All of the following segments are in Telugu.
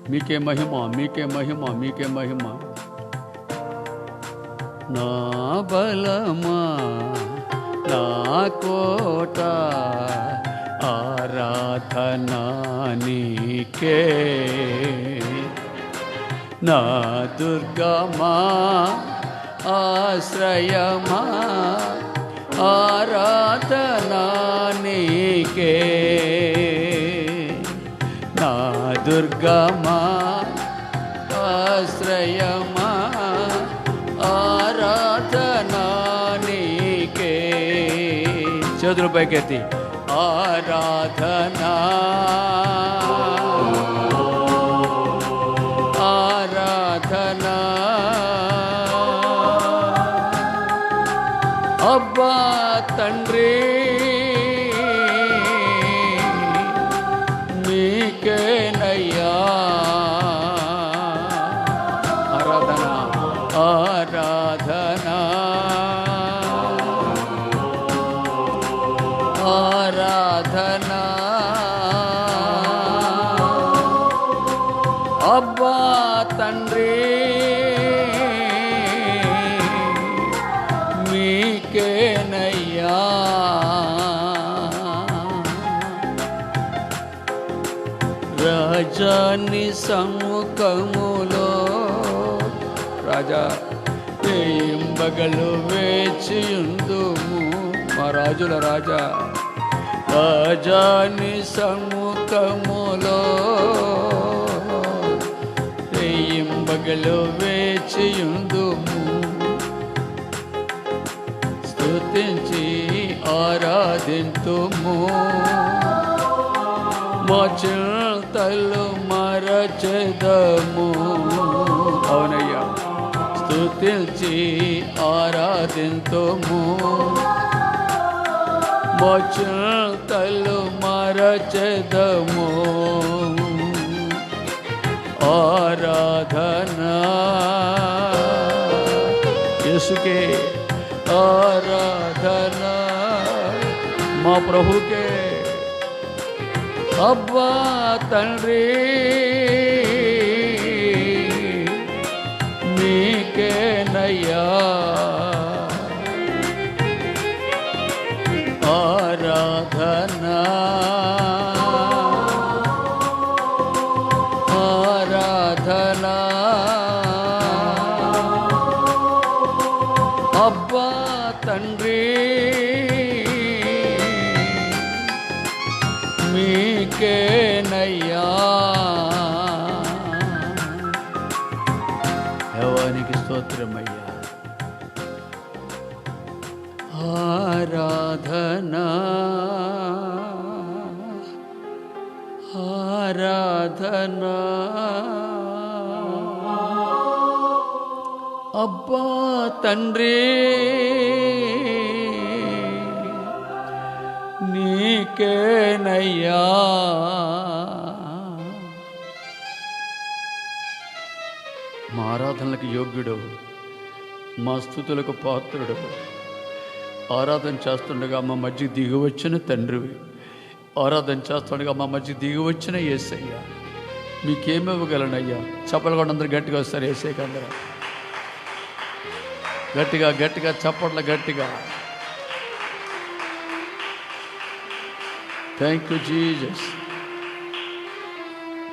మీకే మహిమ, మీకే మహిమ, మీకే మహిమ. నా బలమా, నా కోట, ఆరాధనా నీకే. నా దుర్గమా, ఆశ్రయమా, ఆరాధనా నీకే. నా దుర్గమా, ఆశ్రయమా, ఆరాధనా నీకే. చేతులు పైకెత్తి ఆరాధనా, ఆరాధనా. అబ్బా తండ్రి నీకేనయ్యా ఆరాధనా, ఆరాధనా, ఆరాధనా. అబ్బా తండ్రి మీకేనయ్యా. రాజాని సముఖములో రాజా వేయింబగలు వేచియుందుము. మా రాజుల రాజా, రాజాని సముఖములో వేయింబగలు వేచియుందుము. స్తుతించి ఆరాధింతుము, మా చింతలు మరచెదము. అవునయ్యా, స్తుతించి ఆరాధింతుము, మా చింతలు మరచెదము. ఆరాధనా యేసుకే, ఆరాధనా మా ప్రభుకే. అబ్బా తండ్రి నీకేనయ్యా ఆరాధనా, ఆరాధనా. అబ్బా తండ్రి మీకేనయ్యా. యెహోవానికి స్తోత్రమయ్యా. ఆరాధనా, ఆరాధనా. అబ్బా తండ్రి నీకేనయ్యా. మా ఆరాధనలకు యోగ్యుడు, మా స్తుతులకు పాత్రుడు. ఆరాధన చేస్తుండగా మా మధ్య దిగివచ్చిన తండ్రివి, ఆరాధన చేస్తుండగా మా మధ్య దిగివచ్చిన యేసయ్యా, మీకేమివ్వగలనయ్యా? చప్పలు కూడా అందరూ గట్టిగా వస్తారు. యేసయ్యకి అందరూ గట్టిగా గట్టిగా చప్పట్ల గట్టిగా. Thank you Jesus,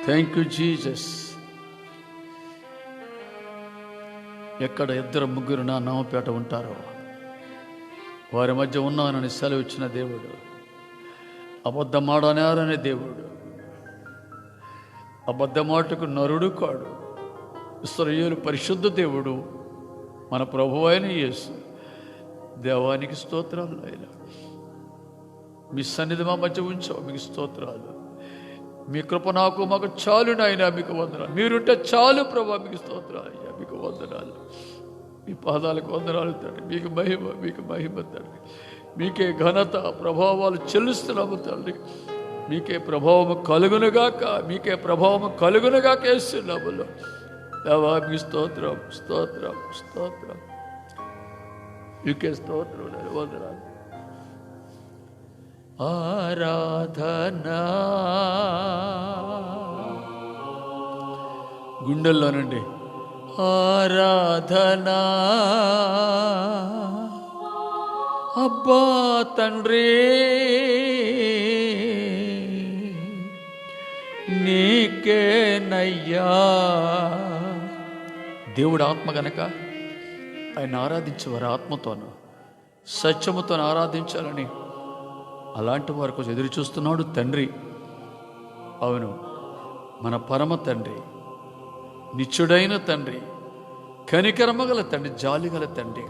thank you Jesus. ఎక్కడ ఇద్దరు ముగ్గురు నా నామపేట ఉంటారో వారి మధ్య ఉన్నానని సెలవు ఇచ్చిన దేవుడు, అబద్ధమాడనేరనే దేవుడు, అబద్ధమాటకు నరుడు కాడు. ఇశ్రాయేలు పరిశుద్ధ దేవుడు, మన ప్రభువు అయిన యేసు. దేవానికి స్తోత్రాలు. ఆయన మీ సన్నిధి మా మధ్య ఉంచావు, మీకు స్తోత్రాలు. మీ కృప నాకు మాకు చాలు నాయనా, మీకు వందనాలు. మీరుంటే చాలు ప్రభా, మీకు స్తోత్రాలు అయ్యా, మీకు వందనాలు. మీ పాదాలకు వందనాలు తండ్రి. మీకు మహిమ, మీకు మహిమ తండ్రి. మీకే ఘనత ప్రభావాలు చెల్లిస్తున్నాము తండ్రి. మీకే ప్రభావము కలుగునుగాక, మీకే ప్రభావము కలుగునుగాక యేసునామములో. దేవా మీకు స్తోత్రం, స్తోత్రం, స్తోత్రం. మీకే స్తోత్రం, వందనాలు. ఆరాధనా, గుండెల్లో నుండి ఆరాధనా అబ్బా తండ్రి నీకేనయ్యా. దేవుడు ఆత్మ గనక ఆయన ఆరాధించేవారు ఆత్మతోను సత్యముతో ఆరాధించాలని అలాంటి వారి కోసం ఎదురు చూస్తున్నాడు తండ్రి. అవును, మన పరమ తండ్రి, నిత్యుడైన తండ్రి, కనికరమగల తండ్రి, జాలిగల తండ్రి,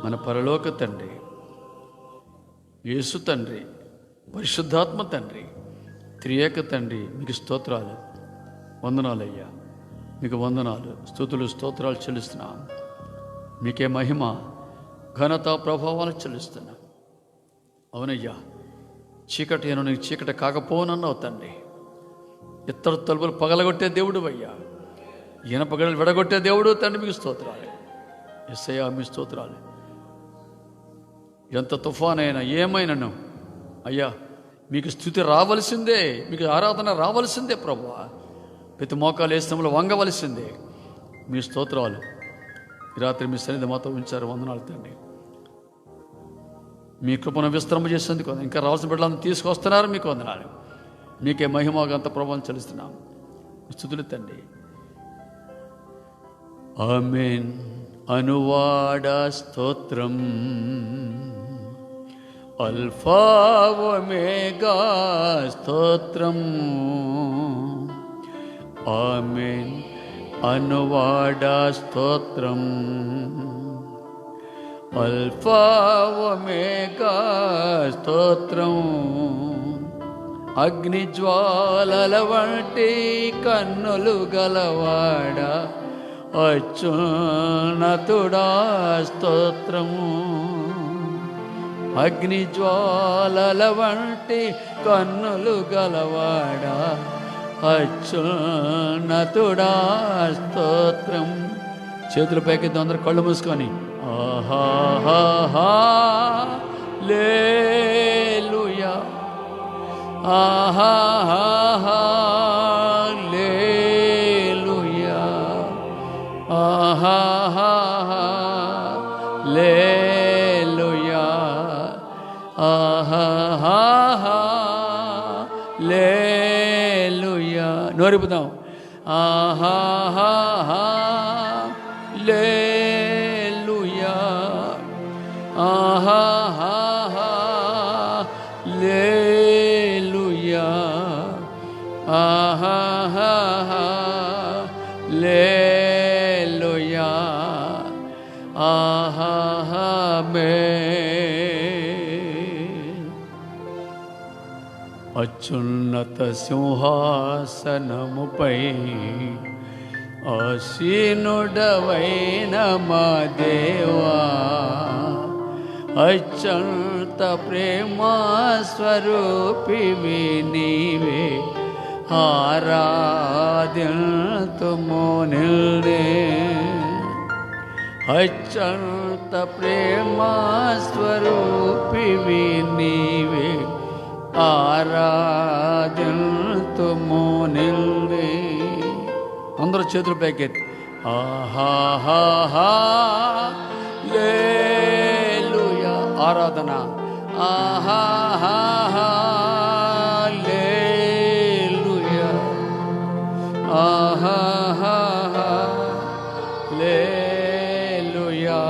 మన పరలోక తండ్రి, యేసు తండ్రి, పరిశుద్ధాత్మ తండ్రి, త్రియేక తండ్రి, మీకు స్తోత్రాలు, వందనాలయ్యా. మీకు వందనాలు, స్తుతులు, స్తోత్రాలు చెల్లిస్తున్నాం. మీకే మహిమ, ఘనత, ప్రభావాలు చెల్లిస్తున్నా. అవునయ్యా, చీకటి నేను నీకు చీకటి కాకపోనన్నావు తండ్రి. ఇతర తలుపులు పగలగొట్టే దేవుడు అయ్యా, ఇనప గడలు విడగొట్టే దేవుడు తండ్రి. మీకు స్తోత్రాలు యేసయ్యా, మీ స్తోత్రాలు. ఎంత తుఫానైనా ఏమైనాను అయ్యా, మీకు స్తుతి రావలసిందే, మీకు ఆరాధన రావలసిందే ప్రభువా. ప్రతి మోకాలు వేసినప్పుడు వంగవలసిందే. మీ స్తోత్రాలు ఈ రాత్రి మీ సన్నిధి మాతో ఉంచారు. వందనాలు తండ్రి. మీ కృపను విస్తరణ చేసేందుకు ఇంకా రావాల్సిన బిడ్డలను తీసుకొస్తున్నారు. మీకు వందనాలు. మీకే మహిమ, గంత ప్రభావం చెల్లిస్తున్నాం. స్తుతులు తండ్రి. ఆమేన్. అనువాడ స్తోత్రం, అల్ఫా ఒమేగా స్తోత్రం. ఆమేన్. అనువాడ స్తోత్రం, అల్ఫా ఒమేగా స్తోత్రం. అగ్నిజ్వాలల వంటి కన్నులు గలవాడ అత్యున్నతుడా స్తోత్రము. అగ్నిజ్వాలల వంటి కన్నులు గలవాడ అత్యున్నతుడా స్తోత్రం. చేతులు పైకి అందరూ కళ్ళు మూసుకొని ఆహాహా లేలుయా, ఆహాహా లేలుయా, ఆహాహా లేలుయా, ఆహాహా లేలుయా. నోరిపుదాం. ఆహాహా లేలుయా, ఆహాహా లేలుయా, ఆహాహా లేలుయా, ఆహాహా అత్యున్నత సింహాసనముపై ఆసీనుడవైన మా దేవా, అత్యంత ప్రేమా స్వరూపివి నీవే, ఆరాధింతుము నిన్నే. అత్యంత ప్రేమా స్వరూపివి నీవే, ఆరాధింతుము నిన్నే. అందరూ చేతులు పైకెత్తి ఆహాహా లేలుయా. ఆరాధన ఆహాహా లేలుయా, ఆహాహా లేలుయా,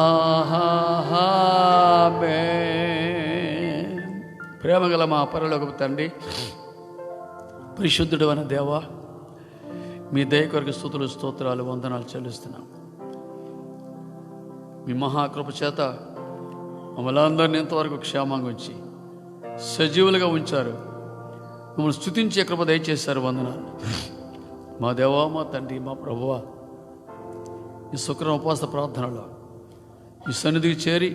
ఆహాహా. ప్రేమగల మా పరలోకపు తండ్రి, పరిశుద్ధుడు అనే దేవా, మీ దయ కొరకు స్తుతులు, స్తోత్రాలు, వందనాలు చెల్లిస్తున్నాం. మీ మహాకృప చేత మమ్మల్ని అందరినీ ఎంతవరకు క్షేమంగా ఉంచి సజీవులుగా ఉంచారు. మమ్మల్ని స్తుతించే కృప దయచేశారు. వందనాలు మా దేవా, మా తండ్రి, మా ప్రభువా. ఈ శుక్రవారం ఉపవాస ప్రార్థనలో ఈ సన్నిధికి చేరి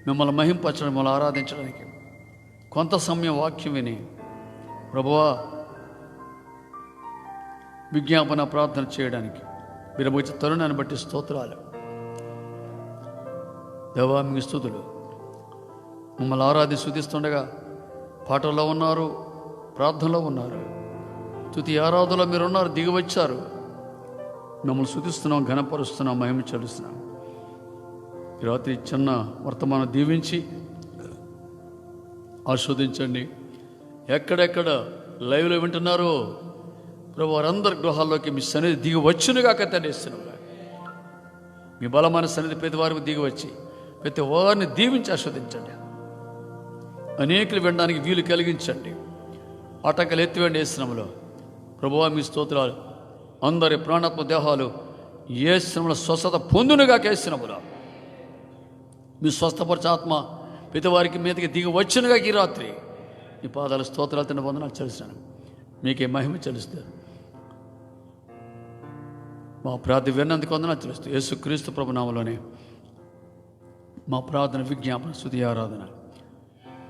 మిమ్మల్ని మహింపరచడం, మిమ్మల్ని ఆరాధించడానికి కొంత సమయం వాక్యం విని ప్రభువా విజ్ఞాపన ప్రార్థన చేయడానికి మీరు వచ్చే తరుణాన్ని బట్టి స్తోత్రాలు. దేవా మీకు స్తుతులు. మమ్మల్ని ఆరాధి స్తుతిస్తుండగా పాటల్లో ఉన్నారు, ప్రార్థనలో ఉన్నారు, స్తుతి ఆరాధనలో మీరు ఉన్నారు, దిగి వచ్చారు. మిమ్మల్ని స్తుతిస్తున్నాం, ఘనపరుస్తున్నాం, మహిమ చెల్లిస్తున్నాం. ఈ రాత్రి చిన్న వర్తమానం దీవించి ఆస్వాదించండి. ఎక్కడెక్కడ లైవ్లో వింటున్నారో ప్రభు వారందరి గృహాల్లోకి మీ సన్నిధి దిగి వచ్చునుగా కట్టేస్తున్నాం. మీ బలమైన సన్నిధి ప్రతి వారికి దిగి వచ్చి ప్రతి వారిని దీవించి ఆస్వాదించండి. అనేకులు వినడానికి వీలు కలిగించండి. ఆటంకాలు ఎత్తివేండి యేసునామములో. ప్రభువా మీ స్తోత్రాలు. అందరి ప్రాణాత్మ దేహాలు యేసునామములో స్వస్థత పొందునుగా యేసునామములో. మీ స్వస్థపరిచే ఆత్మ ప్రతి వారికి మీదకి దిగి వచ్చునుగా ఈ రాత్రి. ఈ పాదాల స్తోత్రాలు తిన్న వందనాలు చెల్లిస్తాను. మీకే మహిమ చెల్లిస్తారు. మా ప్రార్థన విన్నందుకు వందనాలు చెల్లిస్తూ యేసుక్రీస్తు ప్రభు నామములోనే మా ప్రార్థన, విజ్ఞాపన, స్తుతి, ఆరాధన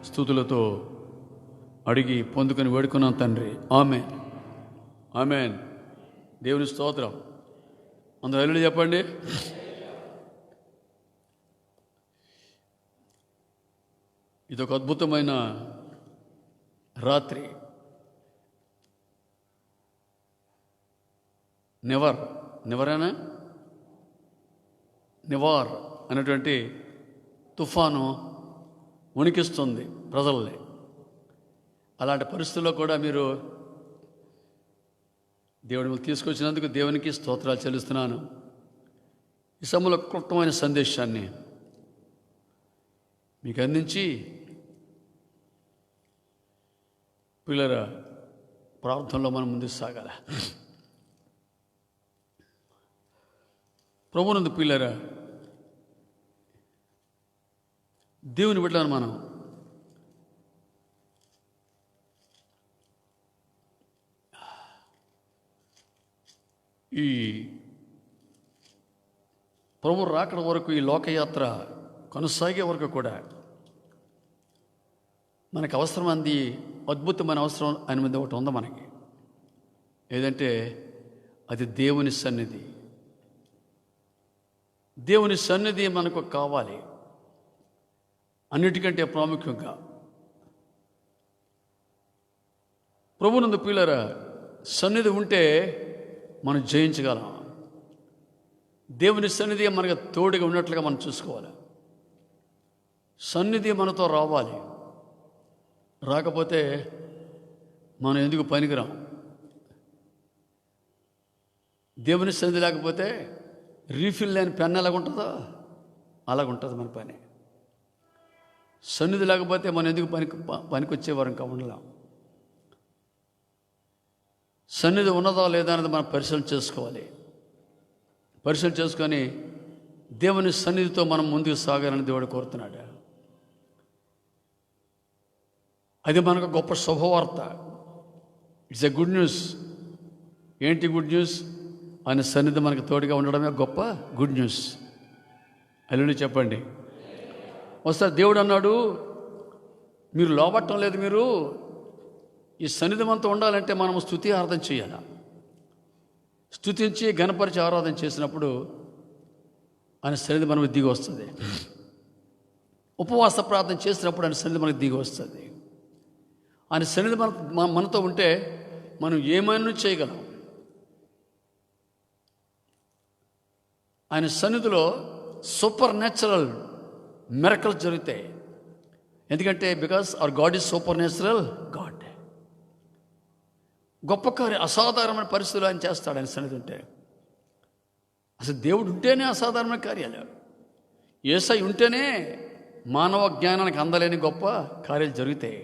స్తుతులతో అడిగి పొందుకొని వేడుకున్నాం తండ్రి. ఆమేన్, ఆమేన్. దేవుని స్తోత్రం. అందరూ హల్లెలూయా చెప్పండి. ఇదొక అద్భుతమైన రాత్రి. నివార్ అనేటువంటి తుఫాను వణికిస్తుంది ప్రజల్ని. అలాంటి పరిస్థితుల్లో కూడా మీరు దేవుడిని తీసుకొచ్చినందుకు దేవునికి స్తోత్రాలు చెల్లిస్తున్నాను. ఈ సమయంలో క్లుప్తమైన సందేశాన్ని మీకు అందించి పిల్లల ప్రార్థనలో మనం ముందుకు సాగాల. ప్రభునందు పిల్లరా, దేవుని బిడ్డలను మనం ఈ ప్రభు రాకడ వరకు, ఈ లోకయాత్ర కొనసాగే వరకు కూడా మనకు అవసరం అంది, అద్భుతమైన అవసరం ఆయన మీద ఒకటి ఉంది మనకి. ఏదంటే అది దేవుని సన్నిధి. దేవుని సన్నిధి మనకు కావాలి. అన్నిటికంటే ప్రాముఖ్యంగా ప్రభునందు ప్రియులారా, సన్నిధి ఉంటే మనం జయించగలం. దేవుని సన్నిధి మనకు తోడుగా ఉన్నట్లుగా మనం చూసుకోవాలి. సన్నిధి మనతో రావాలి. రాకపోతే మనం ఎందుకు పనికిరాం. దేవుని సన్నిధి లేకపోతే రీఫిల్ లేని పెన్ ఎలాగుంటుందో అలాగుంటుంది మన పని. సన్నిధి లేకపోతే మనం ఎందుకు పనికొచ్చేవారం ఉండలేం. సన్నిధి ఉన్నదా లేదా అనేది మనం పరిశీలన చేసుకోవాలి. పరిశీలన చేసుకొని దేవుని సన్నిధితో మనం ముందుకు సాగాలని దేవుడు కోరుతున్నాడు. అది మనకు గొప్ప శుభవార్త. It's a good news. ఏంటి గుడ్ న్యూస్? ఆయన సన్నిధి మనకు తోడుగా ఉండడమే గొప్ప గుడ్ న్యూస్. హల్లెలూయా చెప్పండి. ఒకసారి దేవుడు అన్నాడు, మీరు లోబట్టం లేదు, మీరు ఈ సన్నిధి మనతో ఉండాలంటే మనం స్తుతి ఆరాధన చేయాలి. స్తుతించి గణపరిచి ఆరాధన చేసినప్పుడు ఆయన సన్నిధి మనకు దిగి వస్తుంది. ఉపవాస ప్రార్థన చేసినప్పుడు ఆయన సన్నిధి మనకు దిగి వస్తుంది. ఆయన సన్నిధి మనతో ఉంటే మనం ఏమైనా చేయగలం. ఆయన సన్నిధిలో సూపర్ న్యాచురల్ మిరకల్స్ జరుగుతాయి. ఎందుకంటే because our God is super natural God. గొప్ప కార్యం, అసాధారణమైన పరిస్థితులు ఆయన చేస్తాడు. ఆయన సన్నిధి ఉంటే, అసలు దేవుడు ఉంటేనే అసాధారణమైన కార్యాలు. యేసయ్య ఉంటేనే మానవ జ్ఞానానికి అందలేని గొప్ప కార్యాలు జరుగుతాయి.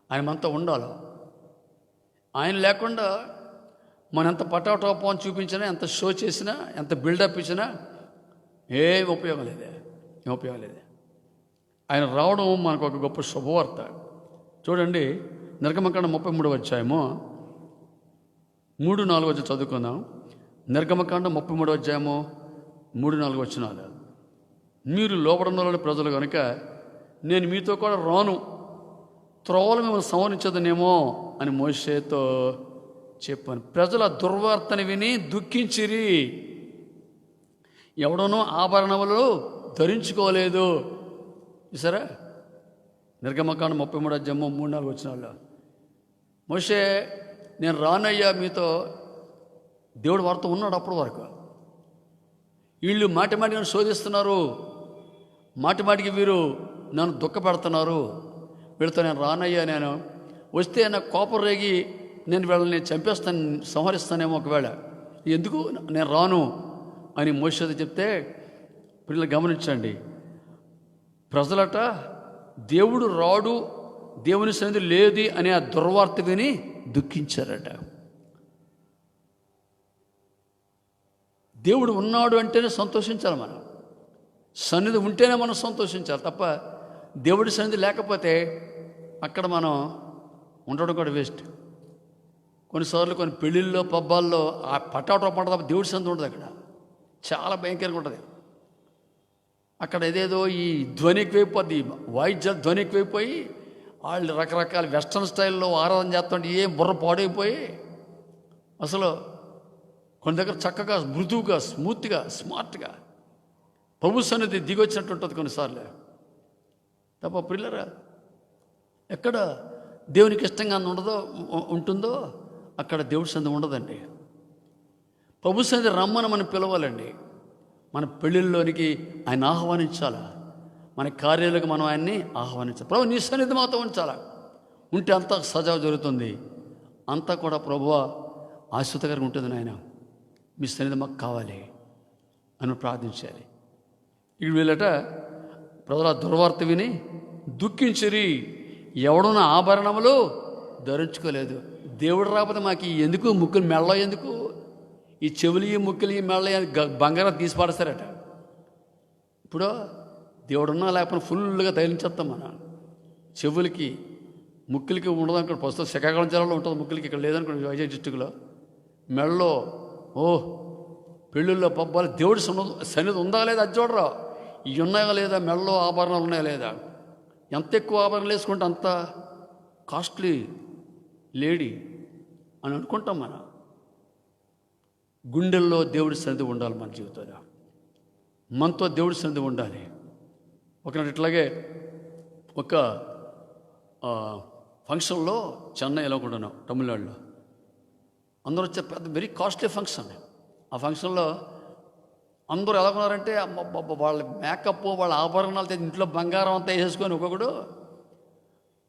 ఆయన మనతో ఉండాలి. ఆయన లేకుండా మనం ఎంత పటాటోపం చూపించినా, ఎంత షో చేసినా, ఎంత బిల్డప్ ఇచ్చినా ఏం ఉపయోగం లేదు. ఆయన రావడం మనకు ఒక గొప్ప శుభవార్త. చూడండి, నిర్గమకాండం 33వ అధ్యాయము 3-4 వచ్చి చదువుకుందాం. నిర్గమకాండం 33వ అధ్యాయము 3-4 వచనాలు. మీరు లోబడంలోని ప్రజలు కనుక నేను మీతో కూడా రాను, త్రోవలు మిమ్మల్ని సంవరించదనేమో అని మోషేతో చెప్పాను. ప్రజల దుర్వార్తని విని దుఃఖించిరి. ఎవడనో ఆభరణములు ధరించుకోలేదు. సరే, నిర్గమకాండం 33 అధ్యాయము 3-4 వచనాల్లో మోషే నేను రానయ్యా మీతో, దేవుడు వారితో ఉన్నాడు అప్పటి వరకు. వీళ్ళు మాటి మాటికి నన్ను శోధిస్తున్నారు, మాటి మాటికి వీరు నన్ను దుఃఖపెడుతున్నారు, వీళ్ళతో నేను రానయ్యా, నేను వస్తే నాకు కోపం రేగి నేను వీళ్ళని చంపేస్తాను, సంహరిస్తానేమో ఒకవేళ, ఎందుకు నేను రాను అని మోషేతో చెప్తే, పిల్లలు గమనించండి, ప్రజలట దేవుడు రాడు, దేవుని సన్నిధి లేదు అనే ఆ దుర్వార్త విని దుఃఖించారట. దేవుడు ఉన్నాడు అంటేనే సంతోషించాలి, మనం సన్నిధి ఉంటేనే మనం సంతోషించాలి తప్ప దేవుడి సన్నిధి లేకపోతే అక్కడ మనం ఉండడం కూడా వేస్ట్. కొన్నిసార్లు కొన్ని పెళ్ళిళ్ళలో పబ్బాల్లో ఆ పటాటో పంట తప్ప దేవుడి సన్నిధి ఉండదు, అక్కడ చాలా భయంకరంగా ఉంటుంది. అక్కడ ఏదేదో ఈ ధ్వని ఎక్కువైపోద్ది, వాయిద్య ధ్వని ఎక్కువైపోయి వాళ్ళు రకరకాల వెస్ట్రన్ స్టైల్లో ఆరాధన చేస్తుంటే ఏం బుర్ర పాడైపోయి అసలు కొన్ని దగ్గర చక్కగా మృదువుగా స్మూత్గా స్మార్ట్గా ప్రభు సన్నిధి దిగొచ్చినట్టు ఉంటుంది కొన్నిసార్లు. తప్ప పిల్లరా ఎక్కడ దేవునికి ఇష్టంగా ఉంటుందో అక్కడ దేవుడి సన్నిధి ఉండదండి. ప్రభు సన్నిధి రమ్మని మనం పిలవాలండి. మన పెళ్ళిళ్ళలోనికి ఆయన ఆహ్వానించాలా, మన కార్యాలకు మనం ఆయన్ని ఆహ్వానించాలి. ప్రభు నీ సన్నిధి మాతో ఉంచాలా, ఉంటే అంతా సజావు జరుగుతుంది, అంతా కూడా ప్రభువా ఆశ్రితకరంగా ఉంటుంది, నాయన మీ సన్నిధి మాకు కావాలి అని ప్రార్థించాలి. ఇక వీళ్ళట ప్రజల దుర్వార్త విని దుఃఖించిరి, ఎవడున్న ఆభరణములు ధరించుకోలేదు. దేవుడు రాకపోతే మాకు ఎందుకు ముక్కులు మెళ్ళ, ఎందుకు ఈ చెవులు ఈ ముక్కులు ఈ మెళ్ళ బంగారం తీసి పడతారట. ఇప్పుడు దేవుడున్నా లేకపోతే ఫుల్గా తగిలించేస్తాం మన చెవులకి ముక్కులకి ఉండదు అనుకోండి. ప్రస్తుతం శ్రీకాకుళం జిల్లాలో ఉంటుంది ముక్కులకి, ఇక్కడ లేదనుకోండి వైజాగ్ డిస్టిక్లో. మెళ్ళలో పెళ్ళిళ్ళలో పబ్బాలు దేవుడి సన్నిధి ఉందా లేదా అది చూడరా, ఇవి ఉన్నాయా లేదా, మెళ్ళలో ఆభరణాలు ఉన్నాయా లేదా. ఎంత ఎక్కువ ఆభరణాలు వేసుకుంటే అంత కాస్ట్లీ లేడీ అని అనుకుంటాం. మన గుండెల్లో దేవుడి సన్నిధి ఉండాలి, మన జీవితంలో మనతో దేవుడి సన్నిధి ఉండాలి. ఒకనాడు ఇట్లాగే ఒక ఫంక్షన్లో చెన్నైలో కూడా తమిళనాడులో అందరూ వచ్చే పెద్ద వెరీ కాస్ట్లీ ఫంక్షన్. ఆ ఫంక్షన్లో అందరూ ఎలా ఉన్నారంటే వాళ్ళ మేకప్ వాళ్ళ ఆభరణాలు ఇంట్లో బంగారం అంతా వేసేసుకొని ఒక్కొక్కడు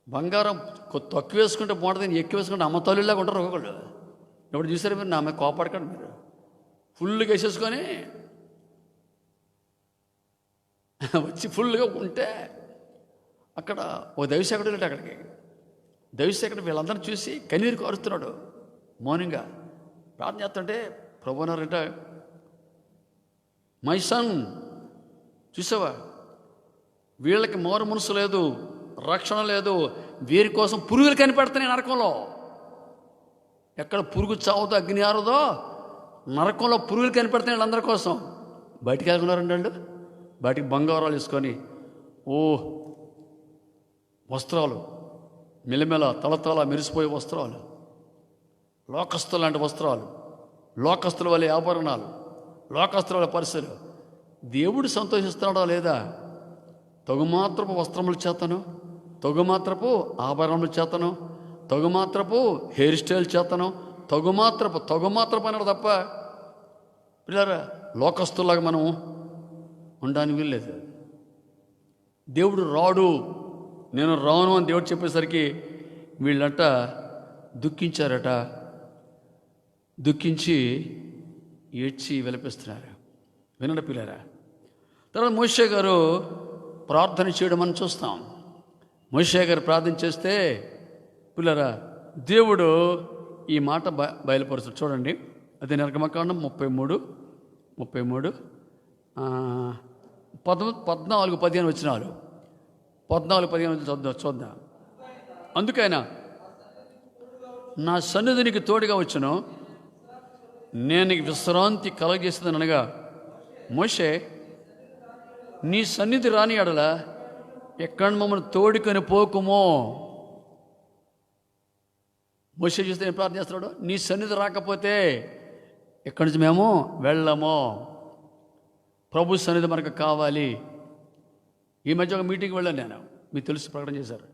బంగారం తక్కువ వేసుకుంటే బాగుంటుంది, ఎక్కువ వేసుకుంటే అమ్మ తల్లిలాగా ఉంటారు ఒక్కొక్కడు. ఎప్పుడు చూసారు మీరు, నా మీద కోపాడకండి, మీరు ఫుల్గా వేసేసుకొని వచ్చి ఫుల్గా ఉంటే అక్కడ ఓ దైవసేకుడు వెళ్ళాడు. అక్కడికి దైవసేకుడు వీళ్ళందరినీ చూసి కన్నీరు కారుస్తున్నాడు, మౌనంగా ప్రార్థన చేస్తుంటే ప్రభు అన్నారంట, మై సన్, చూసావా వీళ్ళకి మారు మనసు లేదు, రక్షణ లేదు, వీరి కోసం పురుగులు కనిపెడుతున్నాయి నరకంలో. ఎక్కడ పురుగు చావుతో అగ్ని ఆరుదో నరకంలో పురుగులు కనిపెడుతున్నాయి వాళ్ళందరి కోసం. బయటికి వెళ్తున్నారండి వాళ్ళు, బయటికి బంగారాలు వేసుకొని వస్త్రాలు మెల్లమెల్ల తలతల మెరిసిపోయే వస్త్రాలు, లోకస్తులు లాంటి వస్త్రాలు, లోకస్తుల వల్ల ఆభరణాలు, లోకస్తుల వల్ల పరిస్థితులు. దేవుడు సంతోషిస్తున్నాడా లేదా? తగుమాత్రపు వస్త్రముల చేతను, తగుమాత్రపు ఆభరణముల చేతను, తగుమాత్రపు హెయిర్ స్టైల్ చేతను, తగుమాత్రపు అన్నాడు తప్ప పిల్లరా లోకస్తులాగా మనం ఉండడానికి వీల్లేదు. దేవుడు రాడు, నేను రాను అని దేవుడు చెప్పేసరికి వీళ్ళంట దుఃఖించారట, దుఃఖించి ఏడ్చి విలపిస్తున్నారు. వినండి పిల్లరా. తర్వాత మోషే గారు ప్రార్థన చేయడం మనం చూస్తాం. మోషే గారు ప్రార్థన చేస్తే పిల్లరా దేవుడు ఈ మాట బయలుపరుస్తాడు. చూడండి, అది నిర్గమకాండం 33 14-15 వచనాలు. 14-15 చూద్దాం. అందుకైనా నా సన్నిధినికి తోడుగా వచ్చును, నేను నీకు విశ్రాంతి కలగజేస్తుందని అనగా, మోషే నీ సన్నిధి రాని ఎడల ఎక్కడ మమ్మల్ని తోడుకొని పోకుమో. మోషే చూస్తే ఏం ప్రార్థన చేస్తున్నాడు? నీ సన్నిధి రాకపోతే ఎక్కడి నుంచి మేము వెళ్ళము, ప్రభు సన్నిధి మనకు కావాలి. ఈ మధ్య ఒక మీటింగ్కి వెళ్ళాను నేను, మీకు తెలుసు, ప్రకటన చేశారు.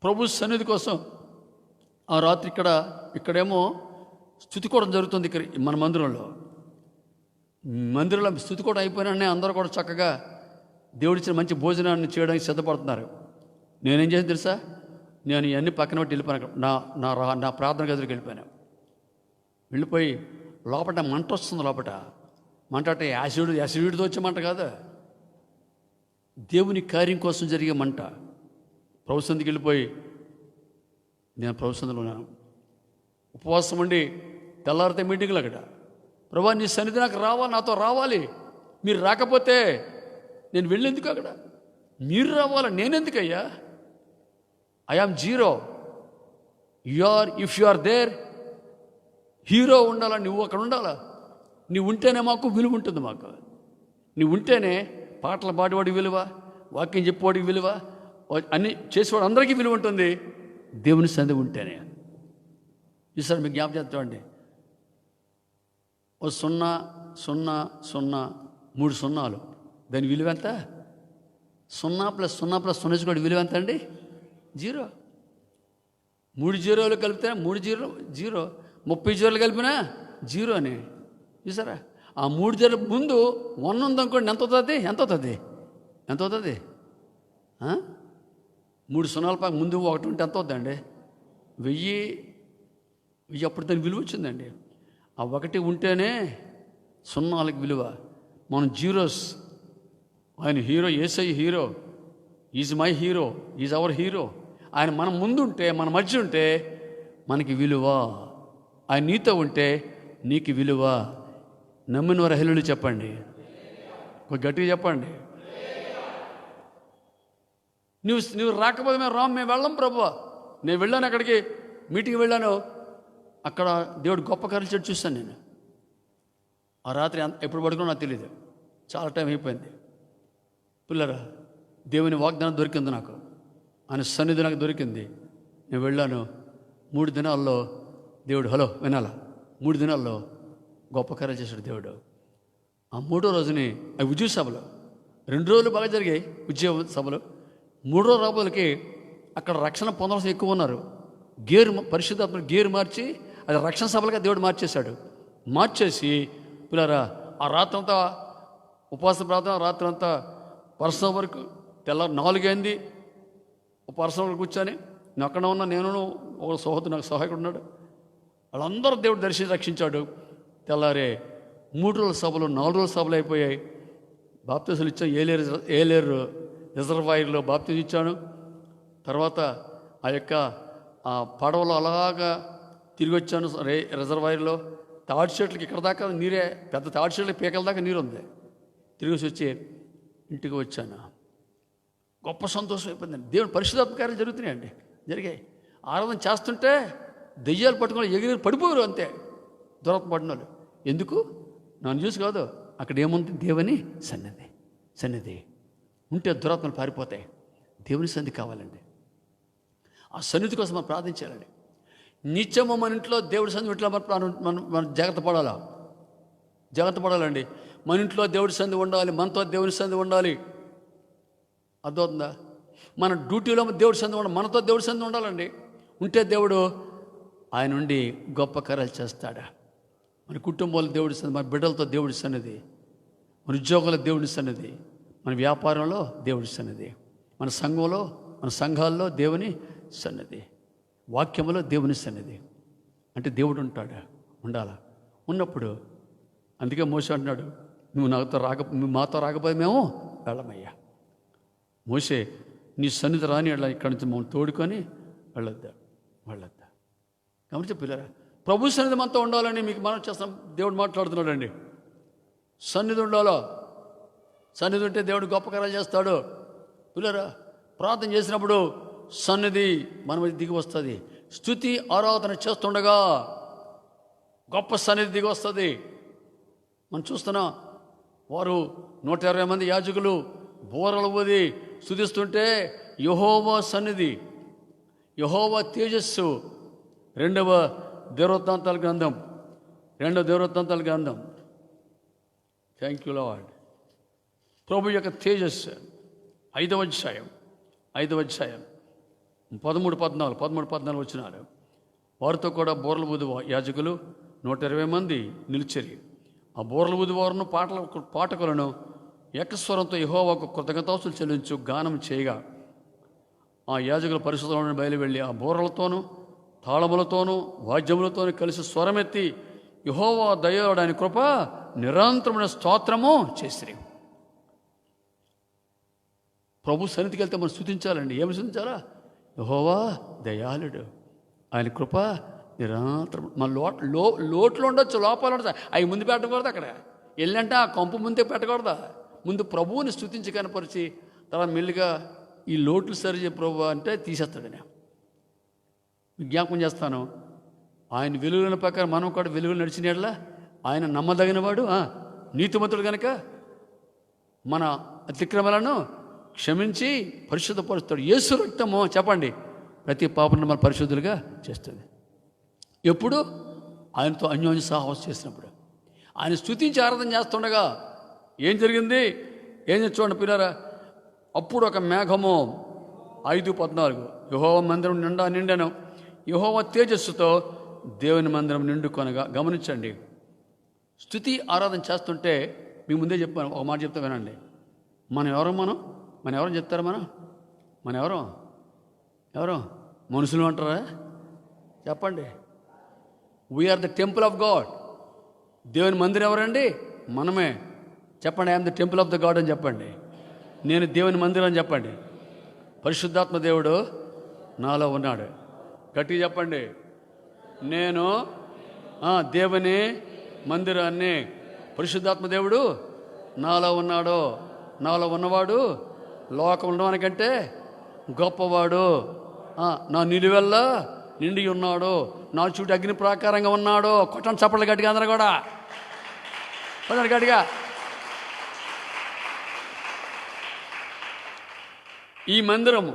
ప్రభు సన్నిధి కోసం ఆ రాత్రి ఇక్కడేమో స్తుతికోవడం జరుగుతుంది. ఇక్కడ మన మందిరంలో స్తుతికోవడం అయిపోయినా అందరూ కూడా చక్కగా దేవుడిచ్చిన మంచి భోజనాన్ని చేయడానికి సిద్ధపడుతున్నారు. నేనేం చేసిన తెలుసా, నేను ఇవన్నీ పక్కన పెట్టి వెళ్ళిపోయాను. నా ప్రార్థన గదిలోకి వెళ్ళిపోయి లోపల మంట వస్తుంది. లోపల మంట అంటే యాసిడ్తో వచ్చే మంట కాదు, దేవుని కార్యం కోసం జరిగే మంట. ప్రభు సన్నిధికి వెళ్ళిపోయి నేను ప్రభు సన్నిధిలో ఉన్నాను. ఉపవాసం ఉండి తెల్లారితే మీటింగ్లు అక్కడ, ప్రభా నీ సన్నిధి నాకు రావాలి, నాతో రావాలి. మీరు రాకపోతే నేను వెళ్ళేందుకు అక్కడ? మీరు రావాలా, నేనెందుకయ్యా? I am zero. If you are there, hero ఉండాలా, నువ్వు అక్కడ ఉండాలా. నువ్వు ఉంటేనే మాకు విలువ ఉంటుంది. నువ్వు ఉంటేనే పాటలు పాడేవాడికి విలువ, వాక్యం చెప్పేవాడికి విలువ, అన్నీ చేసేవాడు అందరికీ విలువ ఉంటుంది. దేవుని సన్నిధి ఉంటేనే. ఈసారి మీకు జ్ఞాపకం చేస్తామండి, 0 0 0 3 సున్నాలు, దాని విలువ ఎంత? 0 + 0 + 0 కూడా విలువ ఎంత అండి? 0. 3 జీరోలు కలిపితే 3 జీరో 0, 30 జీరోలు కలిపినా 0 అని. చూసారా? ఆ 3 జీరోల ముందు 1 ఉందనుకోండి, ఎంత అవుతుంది? 3 సున్నాల పాక ముందు 1 ఉంటే ఎంత అవుతుందండి? 1000. అప్పుడు దానికి విలువ వచ్చిందండి. ఆ 1 ఉంటేనే సున్నాలకు విలువ. మనం జీరోస్. ఆయన hero, Yesayya hero. Is my hero, is our hero. ఆయన మన ముందు ఉంటే, మన మధ్య ఉంటే మనకి విలువ. ఆయన నీతో ఉంటే నీకు విలువ. నమ్మిన వారు హల్లెలూయా చెప్పండి, గట్టిగా చెప్పండి. నువ్వు రాకపోతే మేము వెళ్ళం ప్రభువా. నేను వెళ్ళాను, అక్కడికి మీటింగ్ వెళ్ళాను. అక్కడ దేవుడు గొప్ప కార్యాలు చేయడం చూశాను నేను. ఆ రాత్రి ఎప్పుడు పడుకున్నా నాకు తెలియదు, చాలా టైం అయిపోయింది. పిల్లరా, దేవుని వాగ్దానం దొరికింది నాకు, ఆయన సన్నిధి నాకు దొరికింది. నేను వెళ్ళాను. 3 దినాల్లో దేవుడు వినాలా, 3 దినాల్లో గొప్ప కార్యాలు చేశాడు దేవుడు. ఆ 3వ రోజుని అవి ఉద్యోగ సభలు 2 రోజులు బాగా జరిగాయి ఉద్యోగ సభలు. 3వ రోజులకి అక్కడ రక్షణ పొందవలసిన ఎక్కువ ఉన్నారు. పరిశుద్ధాత్మ గేరు మార్చి అది రక్షణ సభలుగా దేవుడు మార్చేసి పిల్లరా, ఆ రాత్రంతా ఉపవాస ప్రార్థన, రాత్రంతా పర్సనల్ వరకు, తెల్లారు 4 అయింది. పర్సనల్ వరకు కూర్చొని నేను అక్కడ ఉన్నా, నేను ఒక సహోదరు నాకు సహాయకుడు ఉన్నాడు. వాళ్ళందరూ దేవుడు రక్షించాడు. తెల్లారే 3 రోజుల సభలు, 4 రోజుల సభలు అయిపోయాయి. బాప్తిజాలు ఇచ్చాను. ఏలేరు రిజర్వాయర్లో బాప్తిజం ఇచ్చాను. తర్వాత ఆ పడవలో అలాగా తిరిగి వచ్చాను రిజర్వాయర్లో. తాడి చెట్లకి ఇక్కడ దాకా నీరే, పెద్ద తాడి చెట్లకి పీకల దాకా నీరు ఉంది. తిరిగి వచ్చి ఇంటికి వచ్చాను. గొప్ప సంతోషం అయిపోయిందండి. దేవుని పరిశుద్ధాత్మ కార్యాలు జరుగుతున్నాయండి, జరిగాయి. ఆరాధన చేస్తుంటే దెయ్యాలు పట్టుకొని ఎగిరి పడిపోయారు అంతే, దురత పడిన వాళ్ళు. ఎందుకు? నన్ను చూసి కాదు, అక్కడ ఏముంది? దేవుని సన్నిధి ఉంటే దురాత్మలు పారిపోతాయి. దేవుని సన్నిధి కావాలండి. ఆ సన్నిధి కోసం మనం ప్రార్థించాలండి. నిత్యము మన ఇంట్లో దేవుడి సన్నిధి ఇట్లా మనం జాగ్రత్త పడాలండి. మన ఇంట్లో దేవుడి సన్నిధి ఉండాలి, మనతో దేవుని సన్నిధి ఉండాలి. అర్థమవుతుందా? మన డ్యూటీలో దేవుడి సన్నిధి ఉండాలి, మనతో దేవుడి సన్నిధి ఉండాలండి. ఉంటే దేవుడు ఆయన నుండి గొప్ప కార్యాలు చేస్తాడా. మన కుటుంబంలో దేవుడి సన్నిధి, మన బిడ్డలతో దేవుడి సన్నిధి, మన ఉద్యోగంలో దేవుడి సన్నిధి, మన వ్యాపారంలో దేవుడి సన్నిధి, మన సంఘంలో, మన సంఘాల్లో దేవుని సన్నిధి, వాక్యములో దేవుని సన్నిధి. అంటే దేవుడు ఉండాలా. ఉన్నప్పుడు అందుకే మోషే అంటున్నాడు, నువ్వు మాతో రాకపోతే మేము వెళ్ళమయ్యా. మోషే నీ సన్నిధి రాని అలా ఇక్కడి నుంచి మనం తోడుకొని వెళ్ళొద్దా. గమనించే పిల్లరా, ప్రభు సన్నిధి మనతో ఉండాలని మీకు మనం చేస్తాం. దేవుడు మాట్లాడుతున్నాడు అండి. సన్నిధి ఉండాలో. సన్నిధి ఉంటే దేవుడు గొప్ప కార్యాలు చేస్తాడు. పిల్లరా, ప్రార్థన చేసినప్పుడు సన్నిధి మన మీద దిగి వస్తుంది. స్తుతి ఆరాధన చేస్తుండగా గొప్ప సన్నిధి దిగి వస్తుంది. మనం చూస్తున్నాం, వారు 120 మంది యాజకులు బోరలు ఊది స్తుతిస్తుంటే యెహోవా సన్నిధి, యెహోవా తేజస్సు. 2వ దేవవృత్తాంతాల గ్రంథం. Thank you lord. ప్రభు యొక్క తేజస్సు 5వ అధ్యాయం 13-14 వచ్చినారు. వారితో కూడా బోర్ల ఊది యాజకులు 120 మంది నిలిచిరి. ఆ బోర్ల ఊది వారును పాటకులను ఏకస్వరంతో యెహోవాకు కృతజ్ఞతాస్తుతులు చెల్లించు గానం చేయగా ఆ యాజకుల పరిశుద్ధులను బయలువెళ్ళి ఆ బోర్లతోనూ తాళములతోనూ వాద్యములతోనూ కలిసి స్వరమెత్తి యెహోవా దయయుడు ఆయన కృప నిరంతరమైన స్తోత్రము చేసిరి. ప్రభు సన్నిధికి వెళ్తే మనం స్తుతించాలండి. ఏమి స్తుతించాలా? యెహోవా దయాళుడు, ఆయన కృప నిరంతరం. మన లోట్లు ఉండొచ్చు, లోపాలు ఉండొచ్చు, అవి ముందు పెట్టకూడదు. అక్కడ వెళ్ళంటే ఆ కంపు ముందే పెట్టకూడదా? ముందు ప్రభువుని స్తుతించి కనపరిచి తర్వాత మెల్లిగా ఈ లోట్లు సరిచే ప్రభు అంటే తీసేస్తాడని విజ్ఞాపం చేస్తాను. ఆయన వెలుగుల ప్రకారం మనం కూడా వెలుగులు నడిచినట్లా ఆయన నమ్మదగినవాడు, నీతిమంతుడు కనుక మన అతిక్రమలను క్షమించి పరిశుద్ధపరుస్తాడు. యేసు రక్తము చెప్పండి ప్రతి పాపను మన పరిశుద్ధులుగా చేస్తుంది. ఎప్పుడు? ఆయనతో అన్యోన్య సాహసం చేసినప్పుడు. ఆయన స్తుతించి ఆరాధన చేస్తుండగా ఏం జరిగింది? ఏం చూడండి పిల్లరా. అప్పుడు ఒక మేఘము 5:14 యెహోవా మందిరం నిండాను. యెహోవా తేజస్సుతో దేవుని మందిరం నిండుకొనగా. గమనించండి, స్తుతి ఆరాధన చేస్తుంటే మీ ముందే చెప్పాను, ఒక మాట చెప్తా వినండి. మనం ఎవరో చెప్తారా? మన ఎవరు మనుషులు అంటారా? చెప్పండి. We are the temple of God. దేవుని మందిరం ఎవరండి? మనమే. చెప్పండి, I am the temple of the God అని చెప్పండి. నేను దేవుని మందిరం అని చెప్పండి. పరిశుద్ధాత్మ దేవుడు నాలో ఉన్నాడు. గట్టిగా చెప్పండి, నేను దేవుని మందిరాన్ని. పరిశుద్ధాత్మ దేవుడు నాలో ఉన్నాడు. నాలో ఉన్నవాడు లోకం ఉండడానికంటే గొప్పవాడు. నా నిలువెల్ల నిండి ఉన్నాడు, నా చుట్టూ అగ్ని ప్రాకారంగా ఉన్నాడు. కొట్టండి చప్పట్లు గట్టిగా, అందరూ కూడా కొట్టండి గట్టిగా. ఈ మందిరము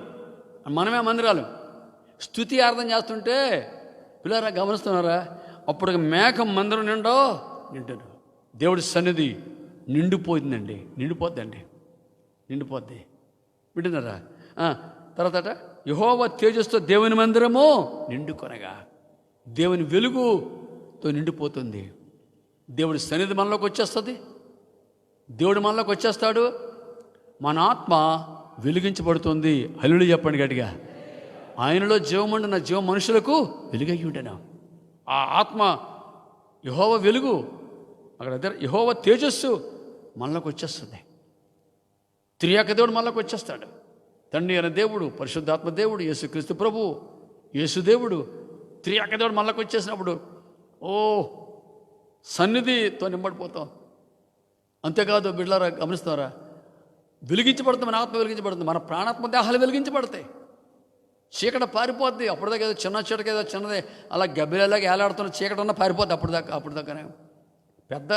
మనమే మందిరాలు. స్తుతి ఆరాధన చేస్తుంటే పిల్లరా గమనిస్తున్నారా? అప్పుడు మేఘం మందిరం నిండాను. దేవుడి సన్నిధి నిండిపోయిందండి. నిండిపోద్ది. వింటున్నారా? తర్వాత యెహోవా తేజస్సుతో దేవుని మందిరము నిండుకొనగా. దేవుని వెలుగుతో నిండిపోతుంది. దేవుడి సన్నిధి మనలోకి వచ్చేస్తుంది. దేవుడు మనలోకి వచ్చేస్తాడు. మన ఆత్మ వెలిగించబడుతుంది. హల్లెలూయా చెప్పండి గట్టిగా. ఆయనలో జీవముండిన జీవ మనుషులకు వెలుగై ఉండను. ఆ ఆత్మ యెహోవా వెలుగు, అక్కడ యెహోవా తేజస్సు మనలోకి వచ్చేస్తుంది. త్రియేక దేవుడు మనలోకి వచ్చేస్తాడు. తండ్రి అయిన దేవుడు, పరిశుద్ధాత్మ దేవుడు, యేసుక్రీస్తు ప్రభు, యేసుదేవుడు, త్రియేక దేవుడు మనలోకి వచ్చేసినప్పుడు సన్నిధితో నింబడిపోతాం. అంతేకాదు బిడ్డలారా గమనిస్తారా? వెలిగించబడుతుంది. మన ఆత్మ వెలిగించబడుతుంది. మన ప్రాణాత్మ దేహాలు వెలిగించబడతాయి. చీకటి పారిపోద్ది. అప్పటిదాకా ఏదో చిన్న చీకటి, ఏదో చిన్నదే అలా గబ్బిలేలాగా ఏలాడుతున్న చీకటి ఉన్న పారిపోద్ది. అప్పటిదాకానే పెద్ద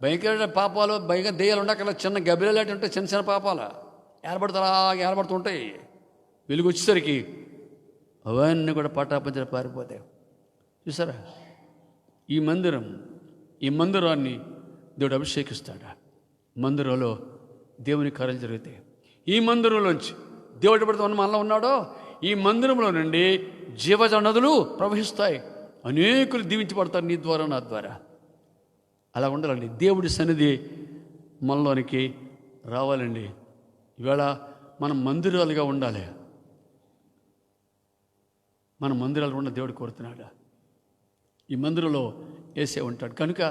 భయంకరమైన పాపాలు, భయంకర దెయ్యాలు ఉండక్కల చిన్న గబ్బిలేలాంటి ఉంటే చిన్న చిన్న పాపాలు ఏలబడుతూ ఉంటాయి. వెలుగు వచ్చేసరికి అవన్నీ కూడా పటాపంచలు పారిపోతాయి. చూసారా? ఈ మందిరాన్ని దేవుడు అభిషేకిస్తాడు. మందిరంలో దేవుని కార్యాలు జరుగుతాయి. ఈ మందిరంలోంచి దేవుడు ఎప్పుడైతే మనలో ఉన్నాడో ఈ మందిరంలో నుండి జీవజ నదులు ప్రవహిస్తాయి. అనేకులు దీవించబడతారు నీ ద్వారా, నా ద్వారా. అలా ఉండాలండి. దేవుడి సన్నిధి మనలోనికి రావాలండి. ఈవేళ మనం మందిరాలుగా ఉండాలి. మన మందిరాలు ఉన్న దేవుడు కోరుతున్నాడు. ఈ మందిరంలో యేసే ఉంటాడు కనుక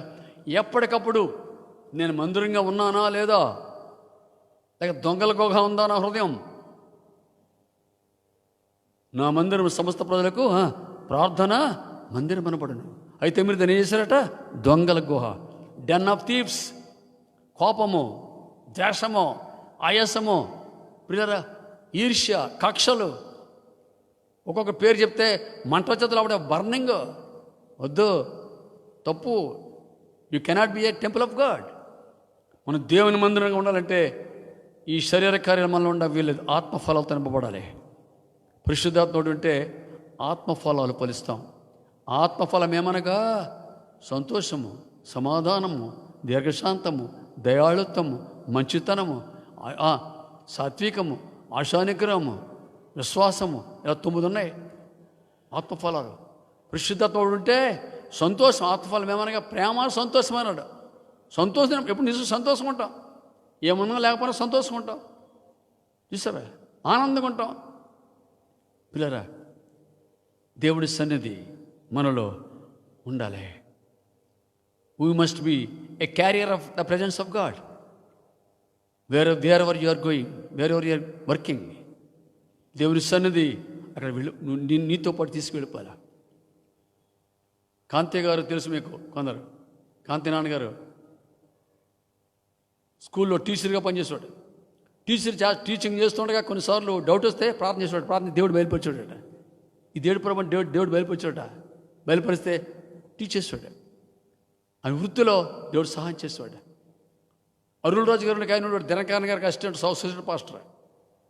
ఎప్పటికప్పుడు నేను మందిరంగా ఉన్నానా లేదా, లేక దొంగల గోగా ఉందా నా హృదయం? నా మందిరం సమస్త ప్రజలకు ప్రార్థన మందిరం అనబడును. అయితే మీరు దాన్ని ఏం చేశారట? దొంగల గుహ, డెన్ ఆఫ్ థీవ్స్. కోపము, ద్వేషము, ఆయాసము, ప్రియరా, ఈర్ష్య, కక్షలు, ఒక్కొక్క పేరు చెప్తే మంట వచ్చేది అప్పుడే బర్నింగ్. వద్దు, తప్పు. You cannot be A temple of God. మనం దేవుని మందిరంగా ఉండాలంటే ఈ శరీర కార్యక్రమాల్లో ఉండ వీళ్ళు ఆత్మఫలాలతో నింపబడాలి. పరిశుద్ధాత్ముడు ఉంటే ఆత్మఫలాలు ఫలిస్తాం. ఆత్మఫలం ఏమనగా సంతోషము, సమాధానము, దీర్ఘశాంతము, దయాళుత్వము, మంచితనము, సాత్వికము, ఆశానిగ్రహము, విశ్వాసము, ఇలా 9 ఉన్నాయి ఆత్మఫలాలు. పరిశుద్ధత్వం ఉంటే సంతోషం. ఆత్మఫలం ఏమనగా ప్రేమ, సంతోషం అన్నాడు. సంతోషం ఎప్పుడు నిజం సంతోషం ఉంటాం, ఏమన్నా లేకపోయినా సంతోషం ఉంటాం. చూసారా, ఆనందంగా ఉంటాం. పిల్లరా, దేవుడి సన్నిధి మనలో ఉండాలి. We must be a carrier of the presence of God wherever you are going, wherever you are working. దేవుడి సన్నిధి అక్కడ నీతో పాటు తీసుకువెళ్ళిపోవాలి. కాంతి గారు తెలుసు మీకు కొందరు. కాంతి నాన్నగారు స్కూల్లో టీచర్గా పనిచేసేవాడు. టీచింగ్ చేస్తుండగా కొన్నిసార్లు డౌట్ వస్తే ప్రార్థన చేసేవాడు. ప్రార్థన దేవుడు బయలుపరిచాడట. ఈ దేవుడు ప్రభు దేవుడు బయలుపరిచాడట. బయలుపరిస్తే టీచ్ చేసేవాడు. ఆయన వృత్తిలో దేవుడు సహాయం చేసేవాడు. అరుణ్ రాజు గారు ఆయన దినకరన్ గారికి assistant, society pastor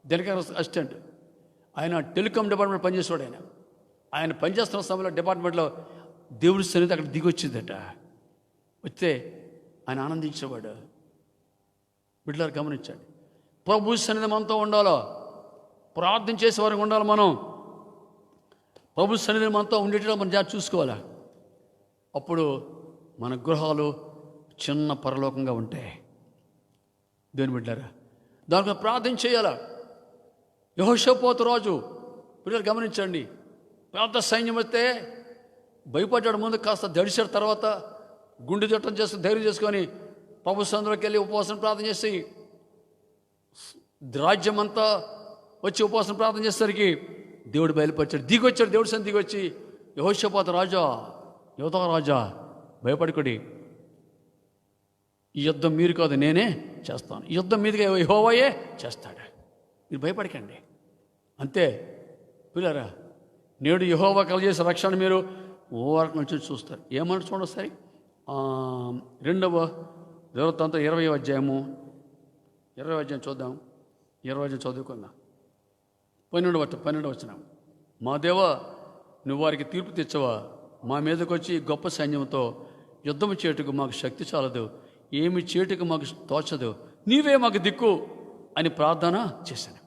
Dinakaran assistant. ఆయన టెలికాం డిపార్ట్మెంట్ పనిచేసేవాడు. ఆయన పనిచేస్తున్న సమయంలో డిపార్ట్మెంట్లో దేవుడి సన్నిధి అక్కడ దిగి వచ్చిందట. వస్తే ఆయన ఆనందించేవాడు. బిడ్డలారు గమనించండి, ప్రభు సన్నిధి మనతో ఉండాలో, ప్రార్థన చేసేవారికి ఉండాలి. మనం ప్రభు సన్నిధి మనతో ఉండేటప్పుడు మనం జాగ్రత్త చూసుకోవాలి. అప్పుడు మన గృహాలు చిన్న పరలోకంగా ఉంటాయి. దేవుని బిడ్డలారా, దానికి ప్రార్థన చేయాలా. యెహోషాపాతు రాజు, పిల్లలు గమనించండి, పెద్ద సైన్యం వస్తే భయపడ్డాడు. ముందు కాస్త దడిచాడు. తర్వాత గుండె జట్టం చేసుకుని ధైర్యం చేసుకొని ప్రభు సన్నిధిలోకి వెళ్ళి ఉపవాసం ప్రార్థన చేసి రాజ్యం అంతా వచ్చి ఉపవాసం ప్రార్థన చేసేసరికి దేవుడు బయలుపరిచాడు. దిగొచ్చాడు. దేవుడి సన్నిధి దిగొచ్చి, యెహోషాపాతు రాజా, యోధా రాజా, భయపడకుడి, ఈ యుద్ధం మీరు కాదు నేనే చేస్తాను. ఈ యుద్ధం మీదుగా యెహోవాయే చేస్తాడు, మీరు భయపడకండి. అంతే పిల్లరా, నేడు యెహోవా కలుగజేసే రక్షణ మీరు ఓవరకు నుంచి చూస్తారు. ఏమన్నా చూడండి ఒకసారి. 2వ దినవృత్తాంతం 20వ అధ్యాయము చూద్దాం. 20వ అధ్యాయం చదువుకుందాం. 12వ వచనం. మా దేవా, నువ్వు వారికి తీర్పు తెచ్చవా? మా మీదకి వచ్చి గొప్ప సైన్యంతో యుద్ధం చేయుటకు మాకు శక్తి చాలదు, ఏమి చేయుటకు మాకు తోచదు, నీవే మాకు దిక్కు అని ప్రార్థన చేశాను.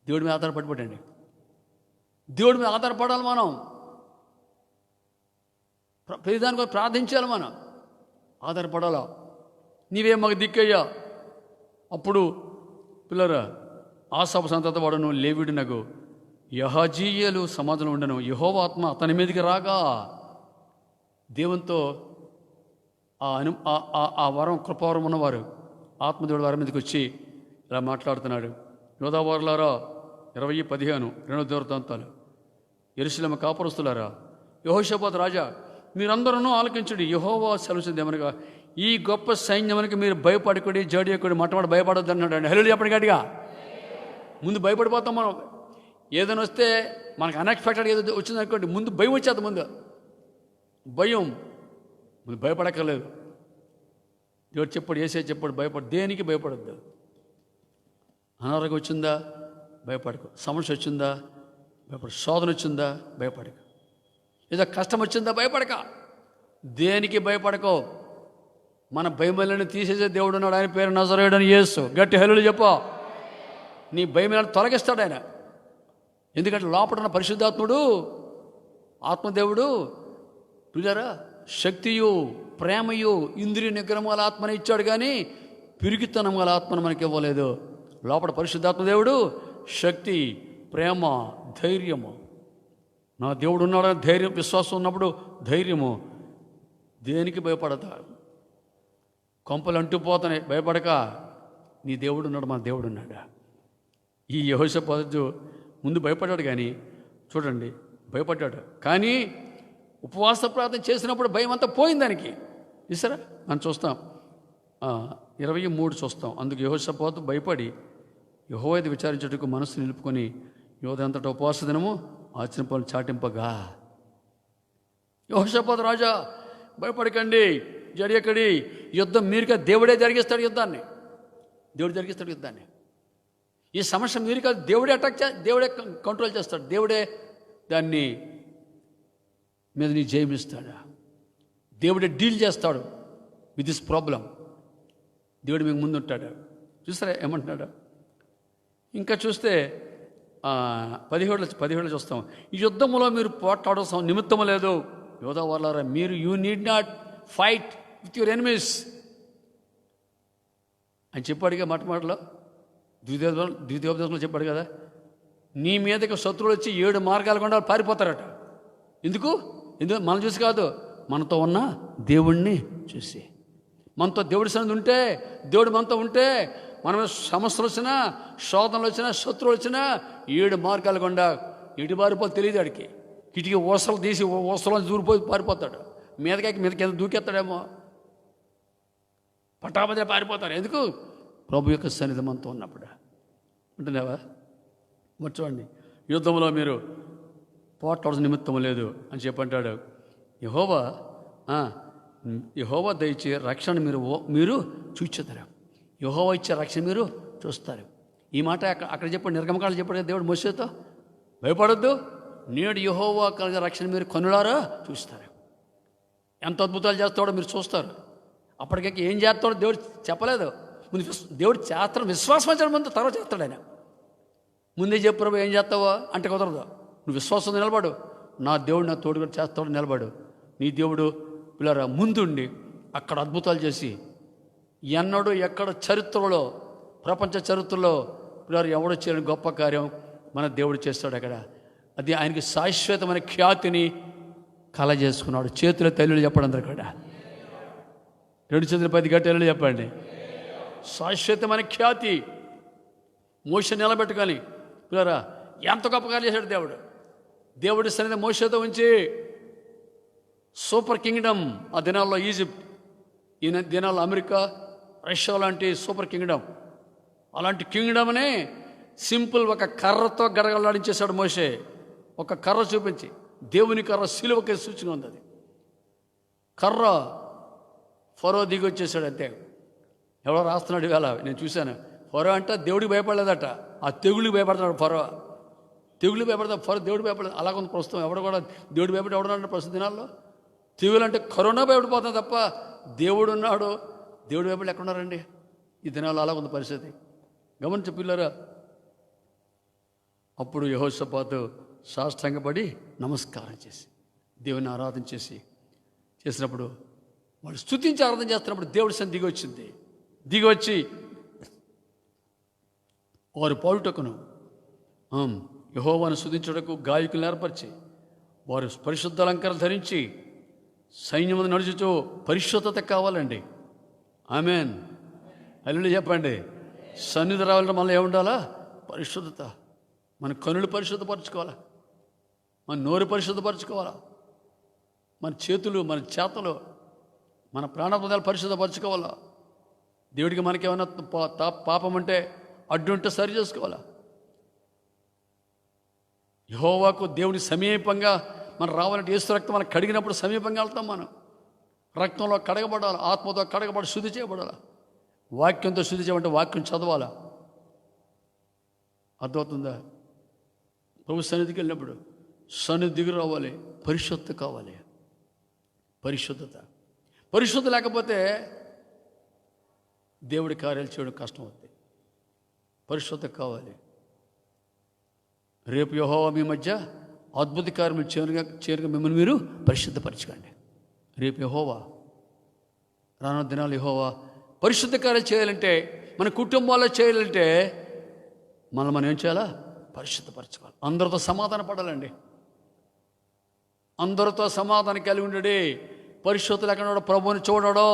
దేవుడి మీద ఆధారపడిపోండి. దేవుడి మీద ఆధారపడాలి. మనం ప్రతిదాని కూడా ప్రార్థించాలి. మనం ఆధారపడాలా. నీవే మాకు దిక్కయ్యా. అప్పుడు పిల్లరా, ఆసాపు సంతతి వాడును లేవీయుడునగు యహాజీయేలు సమాజంలో ఉండను. యెహోవా ఆత్మ అతని మీదకి రాగా దేవునితో ఆ వరం, కృపావరం ఉన్నవారు ఆత్మదేవుడు వారి మీదకి వచ్చి ఇలా మాట్లాడుతున్నాడు. యోధావారులారా, 20:15 2వ దినవృత్తాంతాలు. యెరూషలేము కాపురస్తులారా, యెహోషాపాతు రాజా, మీరందరూ ఆలకించుడి. యెహోవా సెలవుచింది ఏమనగా, ఈ గొప్ప సైన్యానికి మీరు భయపడకుడి, జడియకుడి, మొట్టమొదటి భయపడొద్దు అన్నాడు. హల్లెలూయా చెప్పండి గట్టిగా. ముందు భయపడిపోతాం మనం. ఏదైనా వస్తే మనకు అన్ఎక్స్పెక్టెడ్ ఏదో వచ్చిందనుకోండి, ముందు భయం వచ్చేది. ముందు భయపడక్కర్లేదు. దేవుడు చెప్పాడు, యేసయ్య చెప్పాడు, దేనికి భయపడొద్దు. అనారోగ్యం వచ్చిందా భయపడకు, సమస్య వచ్చిందా భయపడు, శోధన వచ్చిందా భయపడకు, ఏదో కష్టం వచ్చిందా భయపడక, దేనికి భయపడకో. మన భయములను తీసేసే దేవుడు ఉన్నాడు. ఆయన పేరు నజరేయుడని యేసు. గట్టి హల్లెలూయా చెప్పు. నీ భయములను తొలగిస్తాడు ఆయన. ఎందుకంటే లోపల ఉన్న పరిశుద్ధాత్ముడు, ఆత్మదేవుడు పిల్లరా, శక్తియు ప్రేమయు ఇంద్రియ నిగ్రహం గల ఆత్మని ఇచ్చాడు, కానీ పిరికితనం గల ఆత్మను మనకి ఇవ్వలేదు. లోపల పరిశుద్ధాత్మదేవుడు శక్తి, ప్రేమ, ధైర్యము. నా దేవుడు ఉన్నాడని ధైర్యం, విశ్వాసం ఉన్నప్పుడు ధైర్యము. దేనికి భయపడతా. కొంపలు అంటుపోతానే భయపడక, నీ దేవుడు ఉన్నాడు, మన దేవుడు ఉన్నాడు. ఈ యెహోషాపాతు ముందు భయపడ్డాడు, కానీ చూడండి భయపడ్డాడు, కానీ ఉపవాస ప్రార్థన చేసినప్పుడు భయం అంతా పోయింది దానికి. చూసారా, మనం చూస్తాం 23 చూస్తాం. అందుకు యెహోషాపాతు భయపడి యెహోవాను విచారించుటకు మనసు నిలుపుకొని యోధంతటా ఉపవాస దినము ఆచరింపలు చాటింపగా. యెహోషాపాతు రాజా, భయపడకండి, జడియకడి, యుద్ధం మీరుగా దేవుడే జరిగిస్తాడు. యుద్ధాన్ని దేవుడు జరిగిస్తాడు. యుద్ధాన్ని, ఈ సమస్య మీరు కాదు, దేవుడే దేవుడే కంట్రోల్ చేస్తాడు. దేవుడే దాన్ని మీద నీ జయమిస్తాడు. దేవుడే డీల్ చేస్తాడు విత్ దిస్ ప్రాబ్లం. దేవుడు మీకు ముందు ఉంటాడు. చూస్తారా ఏమంటున్నాడు? ఇంకా చూస్తే 17 చూస్తాం. ఈ యుద్ధములో మీరు పోట్లాడవలసిన నిమిత్తము లేదు. యోధా వాళ్ళారా, మీరు you need not fight with your enemies అని చెప్పాడుగా మాటలో. ద్వితీయోపదేశంలో చెప్పాడు కదా, నీ మీదకి శత్రువులు వచ్చి 7 మార్గాలు గుండా పారిపోతారట. ఎందుకు మనం చూసి కాదు, మనతో ఉన్న దేవుణ్ణి చూసి. మనతో దేవుడి సన్నిధి ఉంటే, దేవుడు మనతో ఉంటే, మన సమస్యలు వచ్చినా, శోధనలు వచ్చినా, శత్రువులు వచ్చినా 7 మార్గాలు గుండా ఎటు పారిపోతే తెలియదు ఆడికి. కిటికీ ఊసలు తీసి ఊసలో దూరిపోయి పారిపోతాడు. మీద కింద దూకెత్తాడేమో, పటాపదే పారిపోతారు. ఎందుకు? ప్రభు యొక్క సన్నిధి మనతో ఉన్నప్పుడు. ఉంటున్నావా? మరి చూడండి, యుద్ధంలో మీరు పోట్లాడాల్సిన నిమిత్తం లేదు అని చెప్పంటాడు. యెహోవా దయచే రక్షణ మీరు చూచెదరు. యెహోవా ఇచ్చే రక్షణ మీరు చూస్తారు. ఈ మాట అక్కడ చెప్పాడు, నిర్గమకాండలో చెప్పాడు కదా దేవుడు మోషేతో, భయపడొద్దు, నేడు యెహోవా కలిగే రక్షణ మీరు కనులారా చూస్తారు. ఎంత అద్భుతాలు చేస్తాడో మీరు చూస్తారు. అప్పటికే ఏం చేస్తాడో దేవుడు చెప్పలేదు. ముందు దేవుడు చేస్తాడు, విశ్వాసం వచ్చాడు ముందు, తర్వాత చేస్తాడు ఆయన. ముందే చెప్పు ప్రభు ఏం చేస్తావో అంటే కుదరదు. నువ్వు విశ్వాసం నిలబడు, నా దేవుడు నా తోడుగా చేస్తాడు నిలబడు. నీ దేవుడు పిల్లరా ముందుండి అక్కడ అద్భుతాలు చేసి, ఎన్నడూ ఎక్కడ చరిత్రలో, ప్రపంచ చరిత్రలో పిల్లలు ఎవడో చేయని గొప్ప కార్యం మన దేవుడు చేస్తాడు అక్కడ. అది ఆయనకి శాశ్వతమైన ఖ్యాతిని కలజేసుకున్నాడు. చేతుల తల్లులు చెప్పండి అందరు కూడా, 2 చేతుల 10 గట్టెలు చెప్పండి. శాశ్వతమైన ఖ్యాతి మోషే నిలబెట్టుకొని పిల్లరా ఎంత గొప్పగా చేశాడు దేవుడు. దేవుడి సన్నిధి మోషేతో ఉంచి సూపర్ కింగ్డమ్. ఆ దినాల్లో ఈజిప్ట్, ఈ దినాల్లో అమెరికా, రష్యా లాంటి సూపర్ కింగ్డమ్. అలాంటి కింగ్డమ్ని సింపుల్ ఒక కర్రతో గడగలాడించేశాడు మోషే. ఒక కర్ర చూపించి, దేవుని కర్ర సిలువకి సూచన ఉంది. అది కర్ర ఫరో దిగి వచ్చేసాడు అంతే. ఎవడో రాస్తున్నాడు ఇవాళ, నేను చూశాను. ఫరో అంటే దేవుడికి భయపడలేదట, ఆ తెగుళ్ళకి భయపడతాడు ఫరో. తెగులు భయపడతాడు ఫరో, దేవుడు భయపడలేదు. అలా కొంత ప్రస్తుతం ఎవడ కూడా దేవుడు భయపడి ఎవడన్నాడు ప్రస్తుత దినాల్లో. తెగులు అంటే కరోనా భయపడిపోతుంది తప్ప దేవుడు ఉన్నాడు, దేవుడు భయపడి ఎక్కడున్నారండి ఈ దినాల్లో. అలా కొంత పరిస్థితి గమనించి పిల్లరా. అప్పుడు యెహోషాపాతు సాష్టాంగపడి నమస్కారం చేసి దేవుని ఆరాధన చేసినప్పుడు, వాళ్ళు స్తుతించి ఆరాధన చేస్తున్నప్పుడు దేవుడి సన్నిధి దిగి వచ్చి వారు పాడుటకును యెహోవాను స్తుతించుటకు గాయకులను ఏర్పరిచి, వారు పరిశుద్ధ అలంకారాలు ధరించి సైన్యం నడుచుతూ, పరిశుద్ధత కావాలండి. ఆమేన్, హల్లెలూయా చెప్పండి. సన్నిధి రావాలంటే మళ్ళీ ఏముండాలా? పరిశుద్ధత. మన కనులు పరిశుద్ధపరచుకోవాలా, మన నోరు పరిశుద్ధపరచుకోవాలా, మన చేతులు, మన చేతలు, మన ప్రాణపదాలు పరిశుద్ధపరచుకోవాలా. దేవుడికి మనకేమైనా పాపం అంటే అడ్డు ఉంటే సరి చేసుకోవాలా. యెహోవాకు దేవుని సమీపంగా మనం రావాలంటే యేసు రక్తం మనకు కడిగినప్పుడు సమీపంగా వెళ్తాం. మనం రక్తంలో కడగబడాలి, ఆత్మతో కడగబడి శుద్ధి చేయబడాలి, వాక్యంతో శుద్ధి చేయమంటే వాక్యం చదవాలా. అర్థమవుతుందా? ప్రభు సన్నిధికి వెళ్ళినప్పుడు సన్నిధి దిగి రావాలి, పరిశుద్ధత కావాలి. పరిశుద్ధత లేకపోతే దేవుడి కార్యాలు చేయడం కష్టం అవుతుంది. పరిశుద్ధత కావాలి. రేపు యెహోవా మీ మధ్య అద్భుత కార్యములు చేరుగా మిమ్మల్ని మీరు పరిశుద్ధపరచుకోండి. రేపు యెహోవా, రానున్న దినాలు యెహోవా పరిశుద్ధ కార్యాలు చేయాలంటే, మన కుటుంబాల్లో చేయాలంటే మనం ఏం చేయాలా? పరిశుద్ధపరచుకోవాలి. అందరితో సమాధాన పడాలండి. అందరితో సమాధానం కలిగి ఉండడి. పరిశుద్ధత లేకుండా ప్రభువుని చూడడో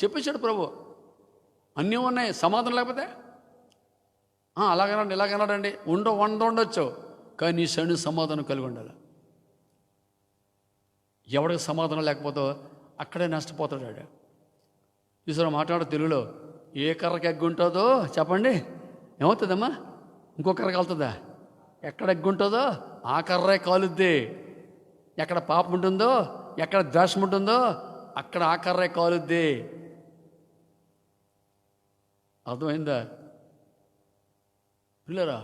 చెప్పేశాడు ప్రభు. అన్నీ ఉన్నాయి, సమాధానం లేకపోతే ఇలాగన్నాడండి ఉండొచ్చు, కానీ నీ సైన్యం సమాధానం కలిగి ఉండాలి. ఎవడికి సమాధానం లేకపోతే అక్కడే నష్టపోతాడు ఆడు. ఈసారి మాట్లాడు తెలుగులో, ఏ కర్రకి ఎగ్గు ఉంటుందో చెప్పండి, ఏమవుతుందమ్మా? ఇంకో కర్ర కాలుతుందా? ఎక్కడ ఎగ్గు ఉంటుందో ఆ కర్రే కాలుద్ది. ఎక్కడ పాపం ఉంటుందో, ఎక్కడ ద్వేషం ఉంటుందో అక్కడ ఆ కర్రే కాలుద్ది. అర్థమైందా పిల్లరా?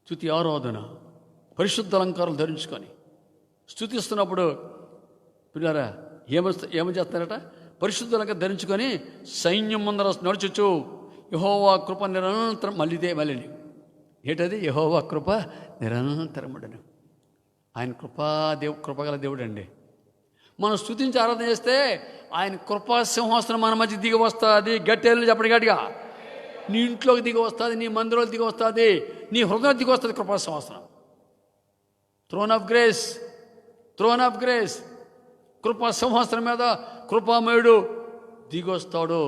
స్తుతి ఆరాధన, పరిశుద్ధ అలంకారాలు ధరించుకొని స్తుతిస్తున్నప్పుడు పిల్లరా ఏమని చేస్తారట? పరిశుద్ధ అలంకారం ధరించుకొని సైన్యం ముందర నడుచుచు యెహోవా కృప నిరంతరం మళ్ళీ ఏంటది? యెహోవా కృప నిరంతరముడను. ఆయన కృపగల దేవుడు అండి. మనం స్తుతించి ఆరాధన చేస్తే ఆయన కృపా సింహాసనం మన మధ్య దిగి వస్తుంది. గట్టెలు చెప్పండి గట్టిగా. నీ ఇంట్లోకి దిగి వస్తుంది, నీ మందిరంలో దిగి వస్తుంది, నీ హృదయం దిగి వస్తుంది కృపా సింహాసనం. Throne of grace, throne of grace. కృపా సింహాసనం మీద కృపామయుడు దిగి వస్తాడు.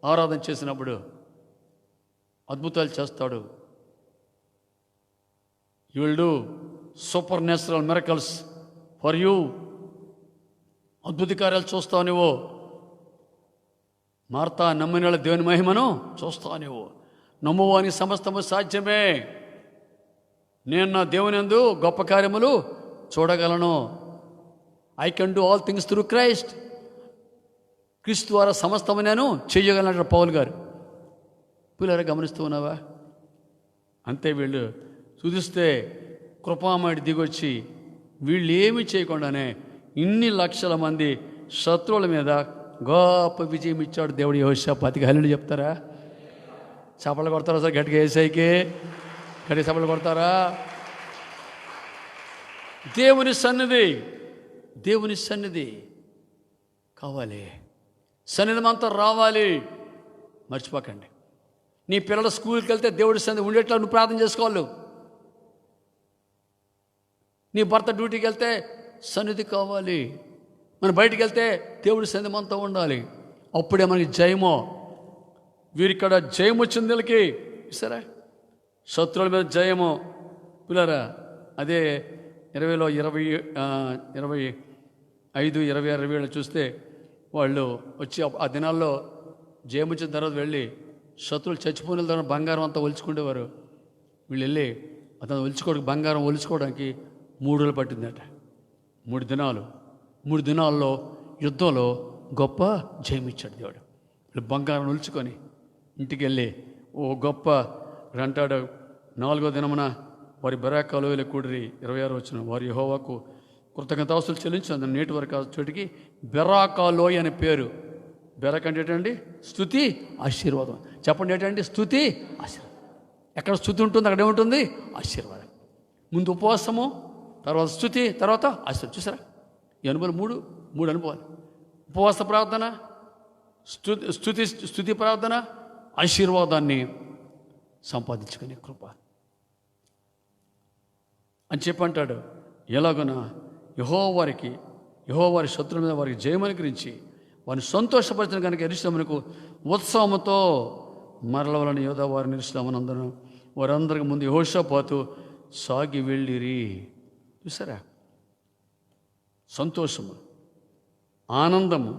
ఆరాధన చేసినప్పుడు అద్భుతాలు చేస్తాడు. You will do super natural miracles for you. అద్భుత కార్యాలు చూస్తావు నువ్వు. మార్తా నమ్మిన దేవుని మహిమను చూస్తావు నువ్వు. నమ్మువాని సమస్తము సాధ్యమే. నేను నా దేవుని యందు గొప్ప కార్యములు చూడగలను. I can do all things through Christ. క్రీస్తు ద్వారా సమస్తము నేను చెయ్యగలను పౌలు గారు. పిల్లలు గమనిస్తూ ఉన్నావా? అంతే. వీళ్ళు స్తుతిస్తే కృపామయుడు దిగొచ్చి వీళ్ళు ఏమీ చేయకుండానే ఇన్ని లక్షల మంది శత్రువుల మీద గొప్ప విజయం ఇచ్చాడు దేవుడు. యెహోషాపాతుకి హల్లెలూయా చెప్తారా? చప్పలు కొడతారా సార్? గట్టిగా యేసయ్యకి గట్టిగా చప్పలు కొడతారా? దేవుని సన్నిధి, దేవుని సన్నిధి కావాలి. సన్నిధి మనతో రావాలి. మర్చిపోకండి. నీ పిల్లల స్కూల్కి వెళ్తే దేవుడి సన్నిధి ఉండేట్లా నువ్వు ప్రార్థన చేసుకోవాలి. నీ భర్త డ్యూటీకి వెళ్తే సన్నిధి కావాలి. మనం బయటికి వెళ్తే దేవుడి సన్నిధి మనతో ఉండాలి. అప్పుడే మనకి జయమో. వీరిక్కడ జయం వచ్చింది వీళ్ళకి. సరే, శత్రువుల మీద జయము. పిల్లరా, అదే 20లో 25, 26 చూస్తే వాళ్ళు వచ్చి ఆ దినాల్లో జయం వచ్చిన తర్వాత వెళ్ళి శత్రువులు చచ్చిపోయిన తర్వాత బంగారం అంతా ఒలుచుకునేవారు. వీళ్ళు వెళ్ళి అతను ఒలుచుకోవడానికి, బంగారం ఒలుచుకోవడానికి 3 రోజులు పట్టిందట. 3 దినాల్లో యుద్ధంలో గొప్ప జయం ఇచ్చాడు దేవుడు. వీళ్ళు బంగారం ఒలుచుకొని ఇంటికి వెళ్ళి ఓ గొప్ప అంటాడు. 4వ దినమున వారి బెరాకాలో వెళ్ళి కూడిరి. 26 వచ్చిన వారి యెహోవాకు కృతజ్ఞతాస్తులు చెల్లించిన నేటి వరకు చోటికి బెరాకాలోయ అనే పేరు. బెరాక్ అంటే ఏంటండి? స్తుతి, ఆశీర్వాదం. చెప్పండి ఏంటండి? స్తుతి, ఆశీర్వాదం. ఎక్కడ స్తుతి ఉంటుంది అక్కడ ఏముంటుంది? ఆశీర్వాదం. ముందు ఉపవాసము, తర్వాత స్తుతి, తర్వాత ఆశీర్వాదం. చూసారా ఈ అనుభవాలు? మూడు అనుభవాలు. ఉపవాస ప్రార్థన, స్తుతి ప్రార్థన, ఆశీర్వాదాన్ని సంపాదించుకునే కృప అని చెప్పంటాడు. ఎలాగన యెహోవారి శత్రువుల మీద వారికి జయమని గురించి వారిని సంతోషపరిచిన కనుక యెరూషలేమునకు ఉత్సవముతో మరల వలన యోధా వారిని యెరూషలేమునందును వారందరికి ముందు యెహోషాపాతు సాగి వెళ్ళిరి. చూసారా? సంతోషము, ఆనందము,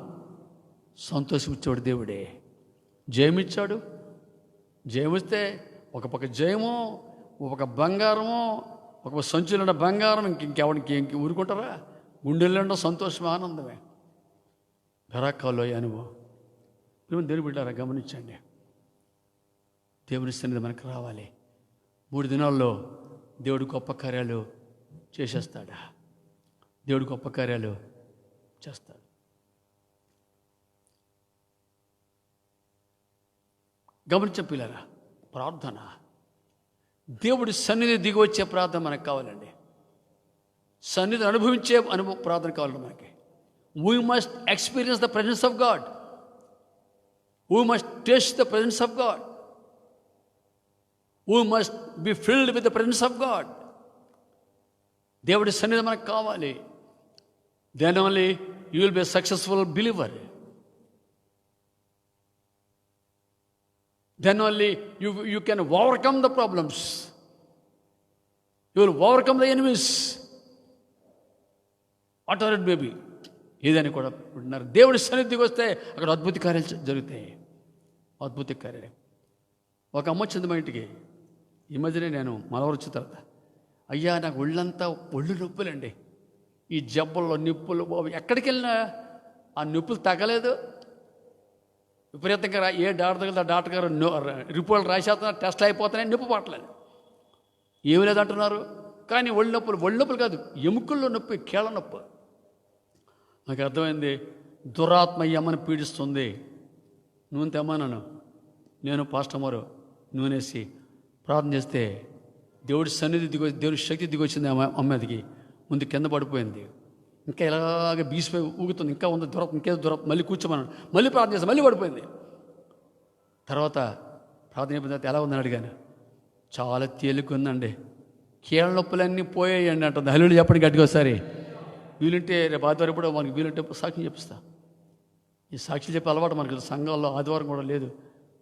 సంతోషమిచ్చాడు దేవుడే. జయమిచ్చాడు. జయమిస్తే ఒక పక్క జయము, ఒక బంగారము, ఒక సంచులున్న బంగారం ఇంకెవరికి ఊరుకుంటారా? గుండెల్లో సంతోషమే, ఆనందమే. బెరాకాలోయ అనుభవం. దేవుని బిడ్డారా, గమనించండి. దేవుని సన్నిధి మనకు రావాలి. 3 దినాల్లో దేవుడు గొప్ప కార్యాలు చేసేస్తాడా? దేవుడు గొప్ప కార్యాలు చేస్తాడు. గమనించే పిల్లరా, ప్రార్థన, దేవుడి సన్నిధి దిగి వచ్చే ప్రార్థన మనకు కావాలండి. సన్నిధి అనుభవించే ప్రార్థన కావాలండి మనకి. We must experience the presence of God. We must taste the presence of God. We must be filled with the presence of God. దేవుడి సన్నిధి మనకు కావాలి. Then only you will be a successful believer. Then only you can overcome the problems. You will overcome the enemies. Whatever it may be. ఏదని కూడా ఉంటున్నారు. దేవుడి సన్నిధికి వస్తే అక్కడ అద్భుత కార్యాలు జరుగుతాయి. అద్భుత కార్యాలు. ఒక అమ్మ వచ్చింది మా ఇంటికి. ఈ మధ్యనే నేను మనవరు వచ్చిన తర్వాత, అయ్యా నాకు ఒళ్ళు నొప్పులండి, ఈ జబ్బల్లో నిప్పులు బాబు, ఎక్కడికి వెళ్ళినా ఆ నొప్పులు తగ్గలేదు. విపరీతంగా ఏ డాక్టర్ దగ్గర డాక్టర్ గారు రిపోర్ట్లు రాసేస్తున్నారు, టెస్ట్లు అయిపోతున్నాయి, నొప్పి పట్టలేదు. ఏమి లేదంటున్నారు. కానీ ఒళ్ళు నొప్పులు కాదు, ఎముకల్లో నొప్పి, కీళ్ళ నొప్పి. నాకు అర్థమైంది, దురాత్మ ఈ అమ్మని పీడిస్తుంది. నూనె తెమ్మన్నాను. నేను పాస్టమరు నూనెసి ప్రార్థన చేస్తే దేవుడి సన్నిధి దేవుడి శక్తి దిగొచ్చింది అమ్మదికి. ముందు కింద పడిపోయింది, ఇంకా ఇలాగ బీసిపోయి ఊగుతుంది, ఇంకా ఉంది దూరం, ఇంకేదో దూరం. మళ్ళీ కూర్చోమన్నాడు, మళ్ళీ ప్రార్థన చేస్తే మళ్ళీ పడిపోయింది. తర్వాత ప్రార్థన అయిపోయిన తర్వాత ఎలా ఉందని అడిగాను. చాలా తేలికుందండి, కీళ్ళ నొప్పులన్నీ పోయాయండి అంటుంది. హల్లేలూయా చెప్పండి గట్టిగా ఒకసారి. వీలుంటే రేపు ఆదివారం కూడా మనకి వీలుంటే సాక్ష్యం చెప్పిస్తా. ఈ సాక్షి చెప్పే అలవాటు మనకి సంఘాల్లో ఆదివారం కూడా లేదు.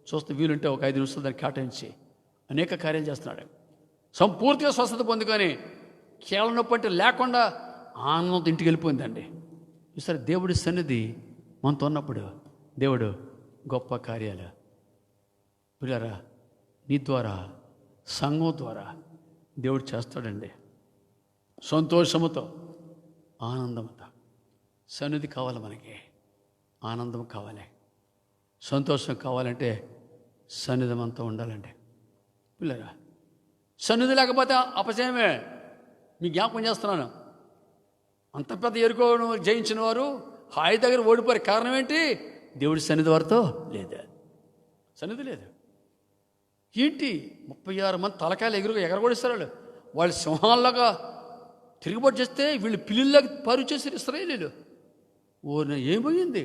చూస్తే వీలుంటే ఒక 5 నిమిషాలు దాన్ని కేటాయించి అనేక కార్యాలు చేస్తున్నాడు. సంపూర్తిగా స్వస్థత పొందుకొని కీళ్ళ నొప్పి అంటే లేకుండా ఆనందంతో ఇంటికి వెళ్ళిపోయిందండి. ఈసారి దేవుడి సన్నిధి మనతో ఉన్నప్పుడు దేవుడు గొప్ప కార్యాలు పిల్లరా నీ ద్వారా, సంఘం ద్వారా దేవుడు చేస్తాడండి. సంతోషముతో, ఆనందంతో. సన్నిధి కావాలి మనకి, ఆనందం కావాలి, సంతోషం కావాలంటే సన్నిధి మనతో ఉండాలండి. పిల్లరా సన్నిధి లేకపోతే అపజయమే. మీ జ్ఞాపకం చేస్తున్నాను, అంత పెద్ద ఎరుకోను జయించిన వారు హాయి దగ్గర ఓడిపోయారు. కారణం ఏంటి? దేవుడి సన్నిధి వారితో లేదు, సన్నిధి లేదు. ఏంటి 36 మంది తలకాయలు ఎగరగొడిస్తారు. వాళ్ళు సింహాల్లాగా తిరుగుబాటు చేస్తే వీళ్ళు పిల్లిలాగా పరుగు చేశారు ఇశ్రాయేలీయులు. ఏమైంది?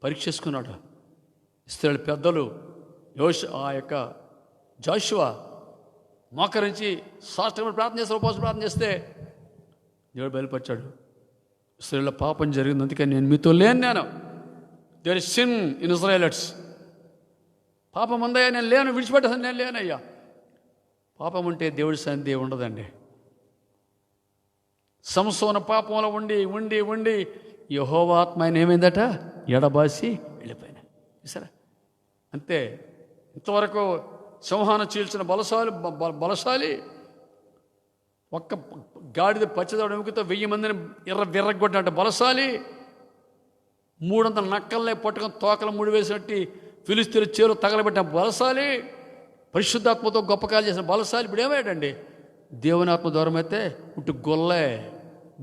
పరీక్ష చేసుకున్నాడు. ఇశ్రాయేలు పెద్దలు జాషువా మోకరించి సాష్టాంగపడి ప్రార్థన చేస్తారు, ఉపవాసం ప్రార్థన చేస్తే దేవుడు బయలుపరిచాడు, ఇశ్రాయేలులో పాపం జరిగింది, అందుకని నేను మీతో లేను. నేను there is sin in Israelites. పాపం ఉందయ్యా, నేను లేను, విడిచిపెట్టేసాను, నేను లేనయ్యా. పాపం ఉంటే దేవుడి సన్నిధి ఉండదండి. సంసోను పాపంలో ఉండి ఉండి ఉండి యెహోవా ఆత్మ ఆయన ఏమైందట, ఎడబాసి వెళ్ళిపోయినా. సరే అంతే. ఇంతవరకు సింహాన్ని చీల్చిన బలశాలి ఒక్క గాడిద పచ్చదోడ ఎముకతో 1000 మందిని విర్రగొట్టినట్టు బలశాలి, 300 నక్కల్ని పట్టుకొని తోకలు ముడి వేసినట్టు ఫిలిస్తీన్ల చేరు తగలబెట్టిన బలశాలి, పరిశుద్ధాత్మతో గొప్ప కార్యాలు చేసిన బలశాలి ఇప్పుడు ఏమయ్యాడండి? దేవుని ఆత్మ దూరం అయితే ఇటు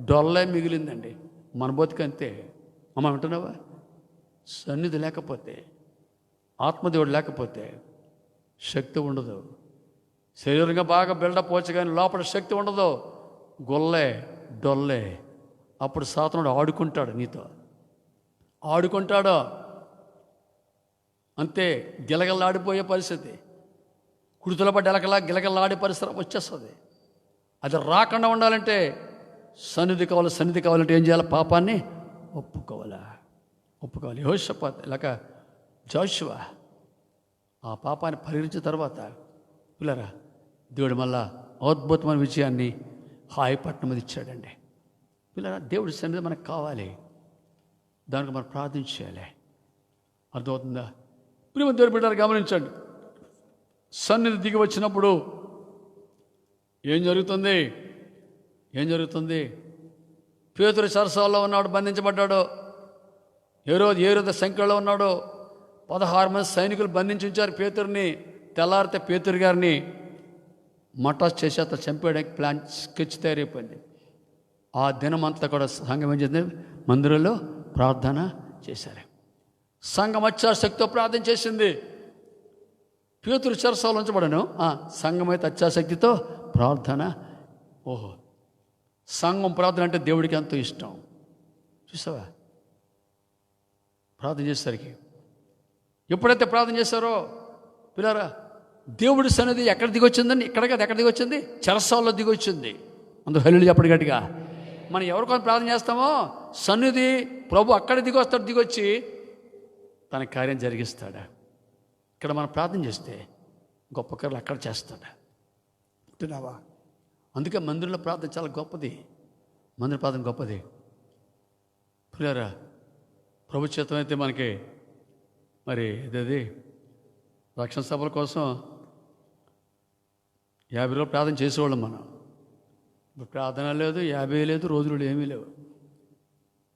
డొల్లే మిగిలిందండి. మన బతుకంతే. అమ్మ వింటున్నావా? సన్నిధి లేకపోతే, ఆత్మదేవుడు లేకపోతే శక్తి ఉండదు. శరీరంగా బాగా బిల్డప్ వచ్చు కానీ లోపల శక్తి ఉండదు. డొల్లే. అప్పుడు సాతానుడు ఆడుకుంటాడు, నీతో ఆడుకుంటాడు అంతే. గిలగల్లాడిపోయే పరిస్థితి, కుడితల పడ్డ ఎలకలా గిలగల్లాడే పరిస్థితి వచ్చేస్తుంది. అది రాకుండా ఉండాలంటే సన్నిధి కావాలంటే ఏం చేయాలి? పాపాన్ని ఒప్పుకోవాలి. యెహోషాపాత్ ఇలాగ జాషువా ఆ పాపాన్ని పరిహరించిన తర్వాత పిల్లరా దేవుడు మళ్ళా అద్భుతమైన విజయాన్ని హాయిపట్నం మీద ఇచ్చాడండి. పిల్లరా దేవుడి సన్నిధి మనకు కావాలి, దానికి మనం ప్రార్థించాలి. అర్థమవుతుందా? ప్రియమైన దేవుని బిడ్డలారా గమనించండి, సన్నిధి దిగి వచ్చినప్పుడు ఏం జరుగుతుంది? పేతురు చెరసాలలో ఉన్నాడు, బంధించబడ్డాడు. హేరోదు సంఖ్యలో ఉన్నాడు. 16 మంది సైనికులు బంధించి ఉంచారు పేతురుని. తెల్లారితే పేతురు గారిని మటాస్ చేసి అతను చంపేయడానికి ప్లాన్ స్కెచ్ తయారైపోయింది. ఆ దినమంతా కూడా సంఘం ఏం చేసింది? మందిరంలో ప్రార్థన చేశారు. సంఘం అత్యాశక్తితో ప్రార్థన చేసింది. పేతురు చెరసాలలో ఉంచబడను, సంఘం అయితే అత్యాశక్తితో ప్రార్థన. సంఘం ప్రార్థన అంటే దేవుడికి ఎంతో ఇష్టం. చూసావా? ప్రార్థన చేసేసరికి ఎప్పుడైతే ప్రార్థన చేశారో పిల్లరా దేవుడి సన్నిధి ఎక్కడ దిగొచ్చిందండి? ఇక్కడ కదా, ఎక్కడ దిగొచ్చింది? చెరసాలలో దిగొచ్చింది. అందులో హల్లేలూయా చెప్పండి గట్టిగా. మనం ఎవరికొని ప్రార్థన చేస్తామో సన్నిధి ప్రభు అక్కడ దిగొచ్చి తన కార్యం జరిగిస్తాడా. ఇక్కడ మనం ప్రార్థన చేస్తే గొప్ప కార్యాలు అక్కడ చేస్తాడా. అంటున్నావా? అందుకే మందిరంలో ప్రార్థన చాలా గొప్పది. మందిర ప్రార్థన గొప్పది. పిల్లరా ప్రభు చిత్తం అయితే మనకి మరి ఇదేది రక్షణ సభల కోసం 50 రోజులు ప్రార్థన చేసేవాళ్ళం మనం. ఇప్పుడు ప్రార్థన లేదు, 50 లేదు, రోజులు ఏమీ లేవు,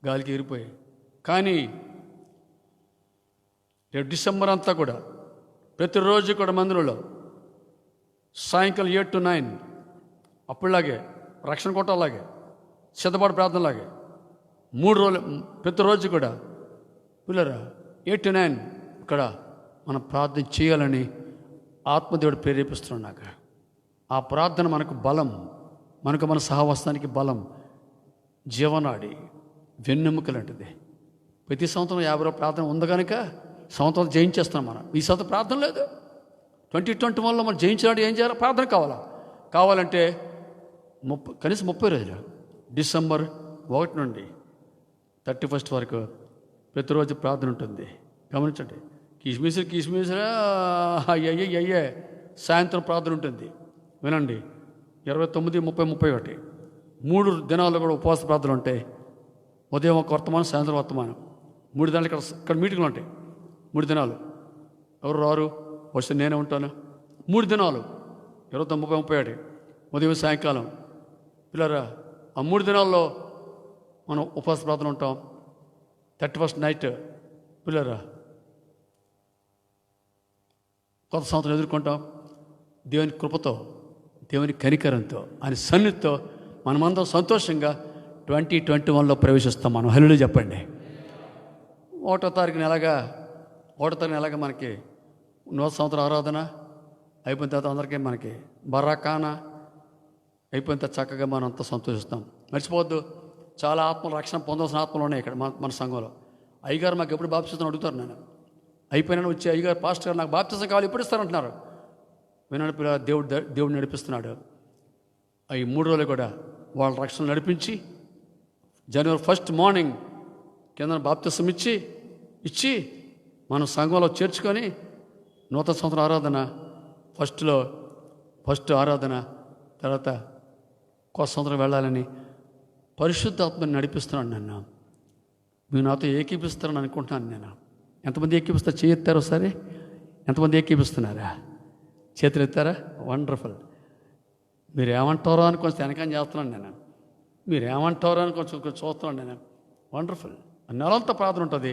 గాలికి ఎగిరిపోయాయి. కానీ రేపు డిసెంబర్ అంతా కూడా ప్రతిరోజు కూడా మందిరంలో సాయంకాలం 7 to 9 అప్పుడులాగే రక్షణ కొట్టలాగే సిద్ధపాటు ప్రార్థనలాగే 3 రోజులు ప్రతిరోజు కూడా పిల్లరా 8 to 9 ఇక్కడ మనం ప్రార్థన చేయాలని ఆత్మదేవుడు ప్రేరేపిస్తున్నాడు నాకు. ఆ ప్రార్థన మనకు బలం, మన సహవాసానికి బలం, జీవనాడి, వెన్నెముక లాంటిది. ప్రతి సంవత్సరం 50 ప్రార్థన ఉంది కనుక సంవత్సరం జయించేస్తున్నాం మనం. ఈ సంవత్సరం ప్రార్థన లేదు. 2021లో మనం జయించడానికి ఏం చేయాలి? ప్రార్థన కావాలంటే కనీసం 30 రోజులు, డిసెంబర్ 1 నుండి 31 వరకు ప్రతిరోజు ప్రార్థన ఉంటుంది. గమనించండి. కిస్మిస్ అయ్యే సాయంత్రం ప్రార్థన ఉంటుంది. వినండి, 29, 30, 31 3 దినాల్లో కూడా ఉపవాస ప్రార్థనలు ఉంటాయి. ఉదయం ఒక వర్తమానం, సాయంత్రం వర్తమానం. 3 దినాలు ఇక్కడ మీటింగ్లు ఉంటాయి. 3 దినాలు ఎవరు రారు, వస్తే నేనే ఉంటాను. 3 దినాలు 29, 30, 31 ఉదయం సాయంకాలం. పిల్లరా, ఆ 3 దినాల్లో మనం ఉపవాస ప్రార్థన ఉంటాం. 31st నైట్ పిల్లరా కొత్త సంవత్సరం ఎదుర్కొంటాం. దేవుని కృపతో, దేవుని కనికరంతో, ఆయన సన్నిధితో మనమందరం సంతోషంగా 2021లో ప్రవేశిస్తాం. మనం హల్లెలూయా చెప్పండి. 1వ తారీఖున ఎలాగా మనకి నూతన సంవత్సరం ఆరాధన అయిపోయిన తర్వాత అందరికీ మనకి బర్రాకానా అయిపోయిన తర్వాత చక్కగా మనం అంతా సంతోషిస్తాం. మర్చిపోవద్దు, చాలా ఆత్మలు రక్షణ పొందాల్సిన ఆత్మలు ఉన్నాయి ఇక్కడ మన సంఘంలో. అయ్యగారు మాకు ఎప్పుడు బాప్తిజం అడుగుతారు. నేను అయిపోయినా వచ్చి అయ్యగారు, పాస్టర్ గారు నాకు బాప్తిజం కావాలి, ఎప్పుడు ఇస్తారంటున్నారు. వినాడు పిల్ల, దేవుడు నడిపిస్తున్నాడు. ఈ 3 రోజులు కూడా వాళ్ళ రక్షణ నడిపించి జనవరి 1 మార్నింగ్ కింద బాప్తిజం ఇచ్చి మనం సంఘంలో చేర్చుకొని నూతన సంవత్సరం ఆరాధన ఫస్ట్ ఆరాధన తర్వాత కొత్త సంవత్సరం వెళ్ళాలని పరిశుద్ధాత్మని నడిపిస్తున్నాను. నన్ను మీరు నాతో ఏకీపిస్తారని అనుకుంటున్నాను. నేను ఎంతమంది ఏకీపిస్తారు? చేయెత్తారు ఒకసారి. ఎంతమంది ఏకీపిస్తున్నారా? చేతులు ఎత్తారా? వండర్ఫుల్. మీరు ఏమంటారో అని కొంచెం వెనకని చేస్తున్నాను నేను. మీరు ఏమంటారో అని కొంచెం చూస్తున్నాను నేను. వండర్ఫుల్. నెలంతా ప్రార్థన ఉంటుంది.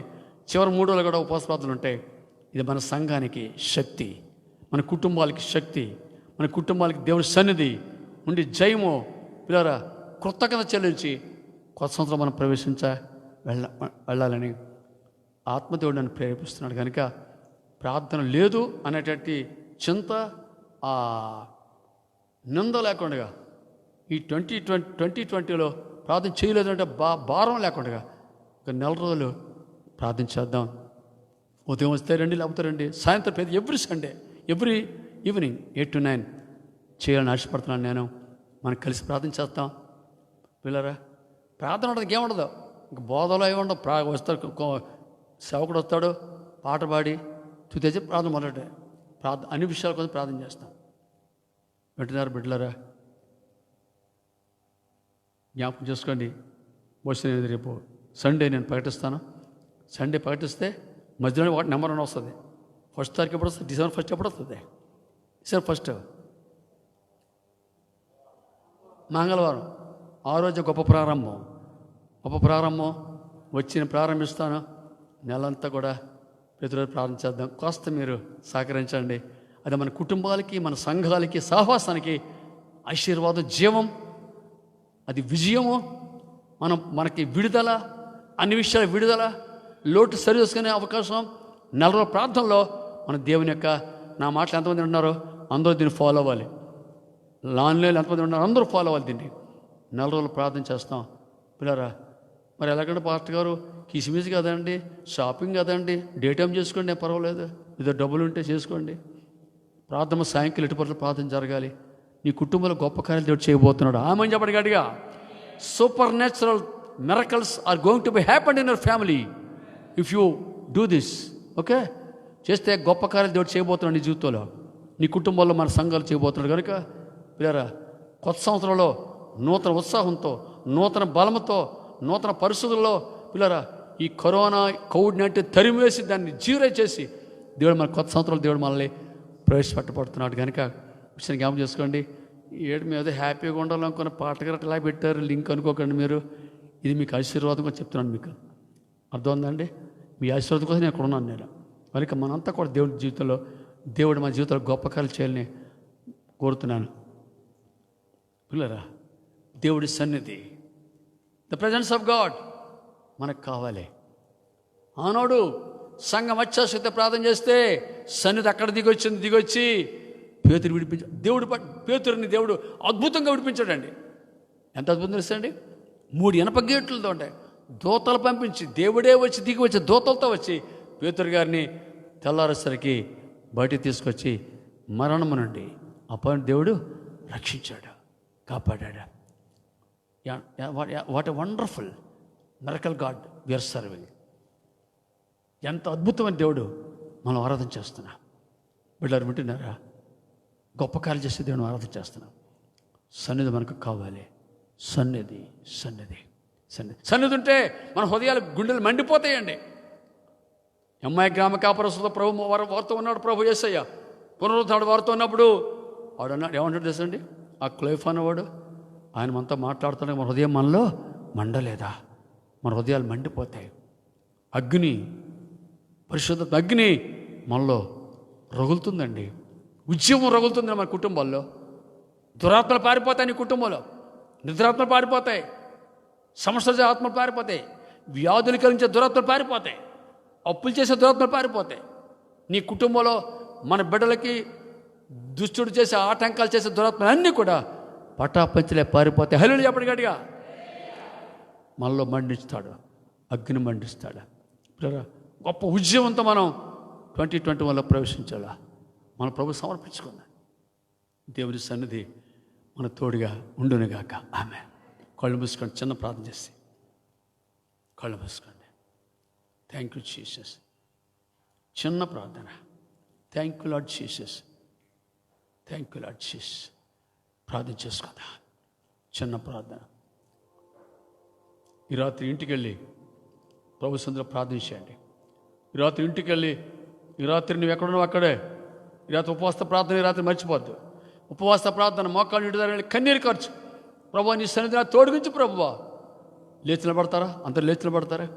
చివరి 3 రోజులు కూడా ఉపవాస ప్రార్థనలు ఉంటాయి. ఇది మన సంఘానికి శక్తి, మన కుటుంబాలకి శక్తి, మన కుటుంబాలకి దేవుని సన్నిధి ఉండి జయము. పిల్లరా, కృతజ్ఞత చెల్లించి కొత్త సంవత్సరం మనం వెళ్ళాలని ఆత్మదేవుడు నన్ను ప్రేరేపిస్తున్నాడు. కనుక ప్రార్థన లేదు అనేటువంటి చింత, ఆ నింద లేకుండా ఈ 2020లో ప్రార్థన చేయలేదంటే భారం లేకుండా ఒక 4 రోజులు ప్రార్థన చేద్దాం. ఉదయం వస్తే రండి, లేకపోతే రండి. సాయంత్రం every Sunday, every evening 8 to 9 చేయాలని ఆశపడుతున్నాను నేను. మనం కలిసి ప్రార్థన చేస్తాం. పిల్లరా, ప్రార్థన ఉండదు, ఏముండదు. ఇంక బోధలో ఏముండవు. వస్తాడు సేవకుడు, వస్తాడు, పాట పాడి తుదేసి ప్రార్థన మొదలెట్టే. అన్ని విషయాల కోసం ప్రార్థన చేస్తాం. వింటున్నారు బిడ్డలారా? జ్ఞాపకం చేసుకోండి. వచ్చి రేపు సండే నేను ప్రకటిస్తాను. సండే ప్రకటిస్తే మధ్యలో నెంబర్ 1 వస్తుంది. 1వ తారీఖు ఎప్పుడు వస్తుంది? డిసెంబర్ 1 ఎప్పుడు వస్తుంది? డిసెంబర్ 1 మంగళవారం. ఆ రోజు గొప్ప ప్రారంభం వచ్చి నేను ప్రారంభిస్తాను. నెలంతా కూడా ప్రతిరోజు ప్రార్థన చేద్దాం. కాస్త మీరు సహకరించండి. అది మన కుటుంబాలకి, మన సంఘాలకి, సహవాసానికి ఆశీర్వాదం, జీవం, అది విజయము. మనకి విడుదల, అన్ని విషయాల విడుదల, లోటు సరి చేసుకునే అవకాశం. 4 రోజుల ప్రార్థనలో మన దేవుని యొక్క, నా మాటలు ఎంతమంది ఉన్నారు? అందరూ దీన్ని ఫాలో అవ్వాలి. ఆన్లైన్లో ఎంతమంది ఉన్నారు? అందరూ ఫాలో అవ్వాలి దీన్ని. 4 రోజులు ప్రార్థన చేస్తాం. పిల్లరా, మరి ఎలాగంటే పాస్టర్ గారు కిసిమిసి కదండి, షాపింగ్ కదండి, డే టైం చేసుకోండి, పర్వాలేదు, ఏదో డబ్బులు ఉంటే చేసుకోండి. ప్రార్థన సాయంకాలం ఎటుపట్ల ప్రార్థన జరగాలి. నీ కుటుంబంలో గొప్ప కార్యాలు దేవుడు చేయబోతున్నాడు. ఆమె చెప్పండి గట్టిగా. Supernatural miracles are going to be happened in your family if you do this. Okay, చేస్తే గొప్ప కార్యాలు దేవుడు చేయబోతున్నాడు నీ జీవితంలో, నీ కుటుంబంలో, మన సంఘాలు చేయబోతున్నాడు. కనుక పిల్లరా, కొత్త సంవత్సరంలో నూతన ఉత్సాహంతో, నూతన బలంతో, నూతన పరిస్థితుల్లో పిల్లరా, ఈ కరోనా కోవిడ్-19 తరిమివేసి దాన్ని జీరో చేసి దేవుడు మన కొత్త సంవత్సరంలో దేవుడు మనల్ని ప్రవేశపెట్టబడుతున్నాడు. కనుక విషయాన్ని జ్ఞాపకం చేసుకోండి. ఏడు మీద హ్యాపీగా ఉండాలనుకున్న పాటగారు ఇలా పెట్టారు, లింక్ అనుకోకండి మీరు. ఇది మీకు ఆశీర్వాదం కూడా చెప్తున్నాను. మీకు అర్థమైందండి? మీ ఆశీర్వాదం కోసం నేను ఇక్కడ ఉన్నాను నేను. కనుక మనంతా కూడా దేవుడి జీవితంలో, దేవుడు మన జీవితంలో గొప్ప కార్యాలు చేయాలని కోరుతున్నాను. పిల్లరా, దేవుడి సన్నిధి, ద ప్రెజెన్స్ ఆఫ్ గాడ్ మనకు కావాలి. ఆనాడు సంఘం అత్యాశక్తి ప్రార్థన చేస్తే సన్నిధి అక్కడ దిగొచ్చి పేతురు దేవుడు పేతురుని దేవుడు అద్భుతంగా విడిపించాడండి. ఎంత అద్భుతం తెలుసండి? 3 ఇనప గేట్లతో ఉంటాయి. దూతలు పంపించి దేవుడే వచ్చి దిగి వచ్చి దూతలతో వచ్చి పేతురు గారిని తెల్లారేసరికి బయటికి తీసుకొచ్చి మరణము నుండి అపని దేవుడు రక్షించాడు, కాపాడాడు. What a wonderful miracle God we are serving. ఎంత అద్భుతమైన దేవుడు మనం ఆరాధన చేస్తున్నాం. బిడ్డలు వింటున్నారా? గొప్ప కార్యం చేసే దేవుని ఆరాధన చేస్తున్నాం. సన్నిధి మనకు కావాలి. సన్నిధి సన్నిధి సన్నిధి సన్నిధి ఉంటే మన హృదయాలు గుండెలు మండిపోతాయండి. అమ్మాయి గ్రామ కాపరస్తుతో ప్రభు వారితో ఉన్నాడు. ప్రభు యేసయ్య పునరుద్ధరణ వారితో ఉన్నప్పుడు వాడు అన్నాడు, ఏమంటాడు తెలుసండి? ఆ క్లైఫ్ అన్నవాడు ఆయన మనతో మాట్లాడుతున్నా మన హృదయం మనలో మండలేదా? మన హృదయాలు మండిపోతాయి. అగ్ని, పరిశుద్ధ అగ్ని మనలో రగులుతుందండి. ఉద్యమం రగులుతుంది మన కుటుంబాల్లో. దురాత్మలు పారిపోతాయి నీ కుటుంబంలో. నిద్రాత్మలు పారిపోతాయి. సమస్యలు ఆత్మలు పారిపోతాయి. వ్యాధులు కలిగించే దురాత్మలు పారిపోతాయి. అప్పులు చేసే దురాత్మలు పారిపోతాయి. నీ కుటుంబంలో మన బిడ్డలకి దుష్టుడు చేసే ఆటంకాలు చేసే దురాత్మలు అన్నీ కూడా పటాపంచలే పారిపోతాయి. హల్లెలూయా చెప్పండి. మనలో మండిస్తాడు, అగ్ని మండిస్తాడు. గొప్ప ఉద్యమంతో మనం 2021లో ప్రవేశించాలా? మన ప్రభు సమర్పించుకుందాం. దేవుని సన్నిధి మన తోడుగా ఉండునుగాక. ఆమె కళ్ళు మూసుకోండి. చిన్న ప్రార్థన చేసి కళ్ళు మూసుకోండి. Thank you Jesus. చిన్న ప్రార్థన. Thank you lord Jesus. Thank you lord Jesus. ప్రార్థన చేసుకుందా. చిన్న ప్రార్థన. ఈ రాత్రి ఇంటికి వెళ్ళి ప్రభు సన్నిధిలో ప్రార్థించండి. ఈ రాత్రి ఇంటికి వెళ్ళి ఈ రాత్రి నువ్వు ఎక్కడున్నావు అక్కడే ఈ రాత్రి ఉపవాస ప్రార్థన. ఈ రాత్రి మర్చిపోద్దు. ఉపవాస ప్రార్థన మోకాళ్ళు ఇంటి దగ్గర కన్నీరు ఖర్చు. ప్రభువా నీ సన్నిధిని తోడుగుంచి ప్రభువా. లేచి నిలబడతారా? అందరూ లేచి నిలబడతారా?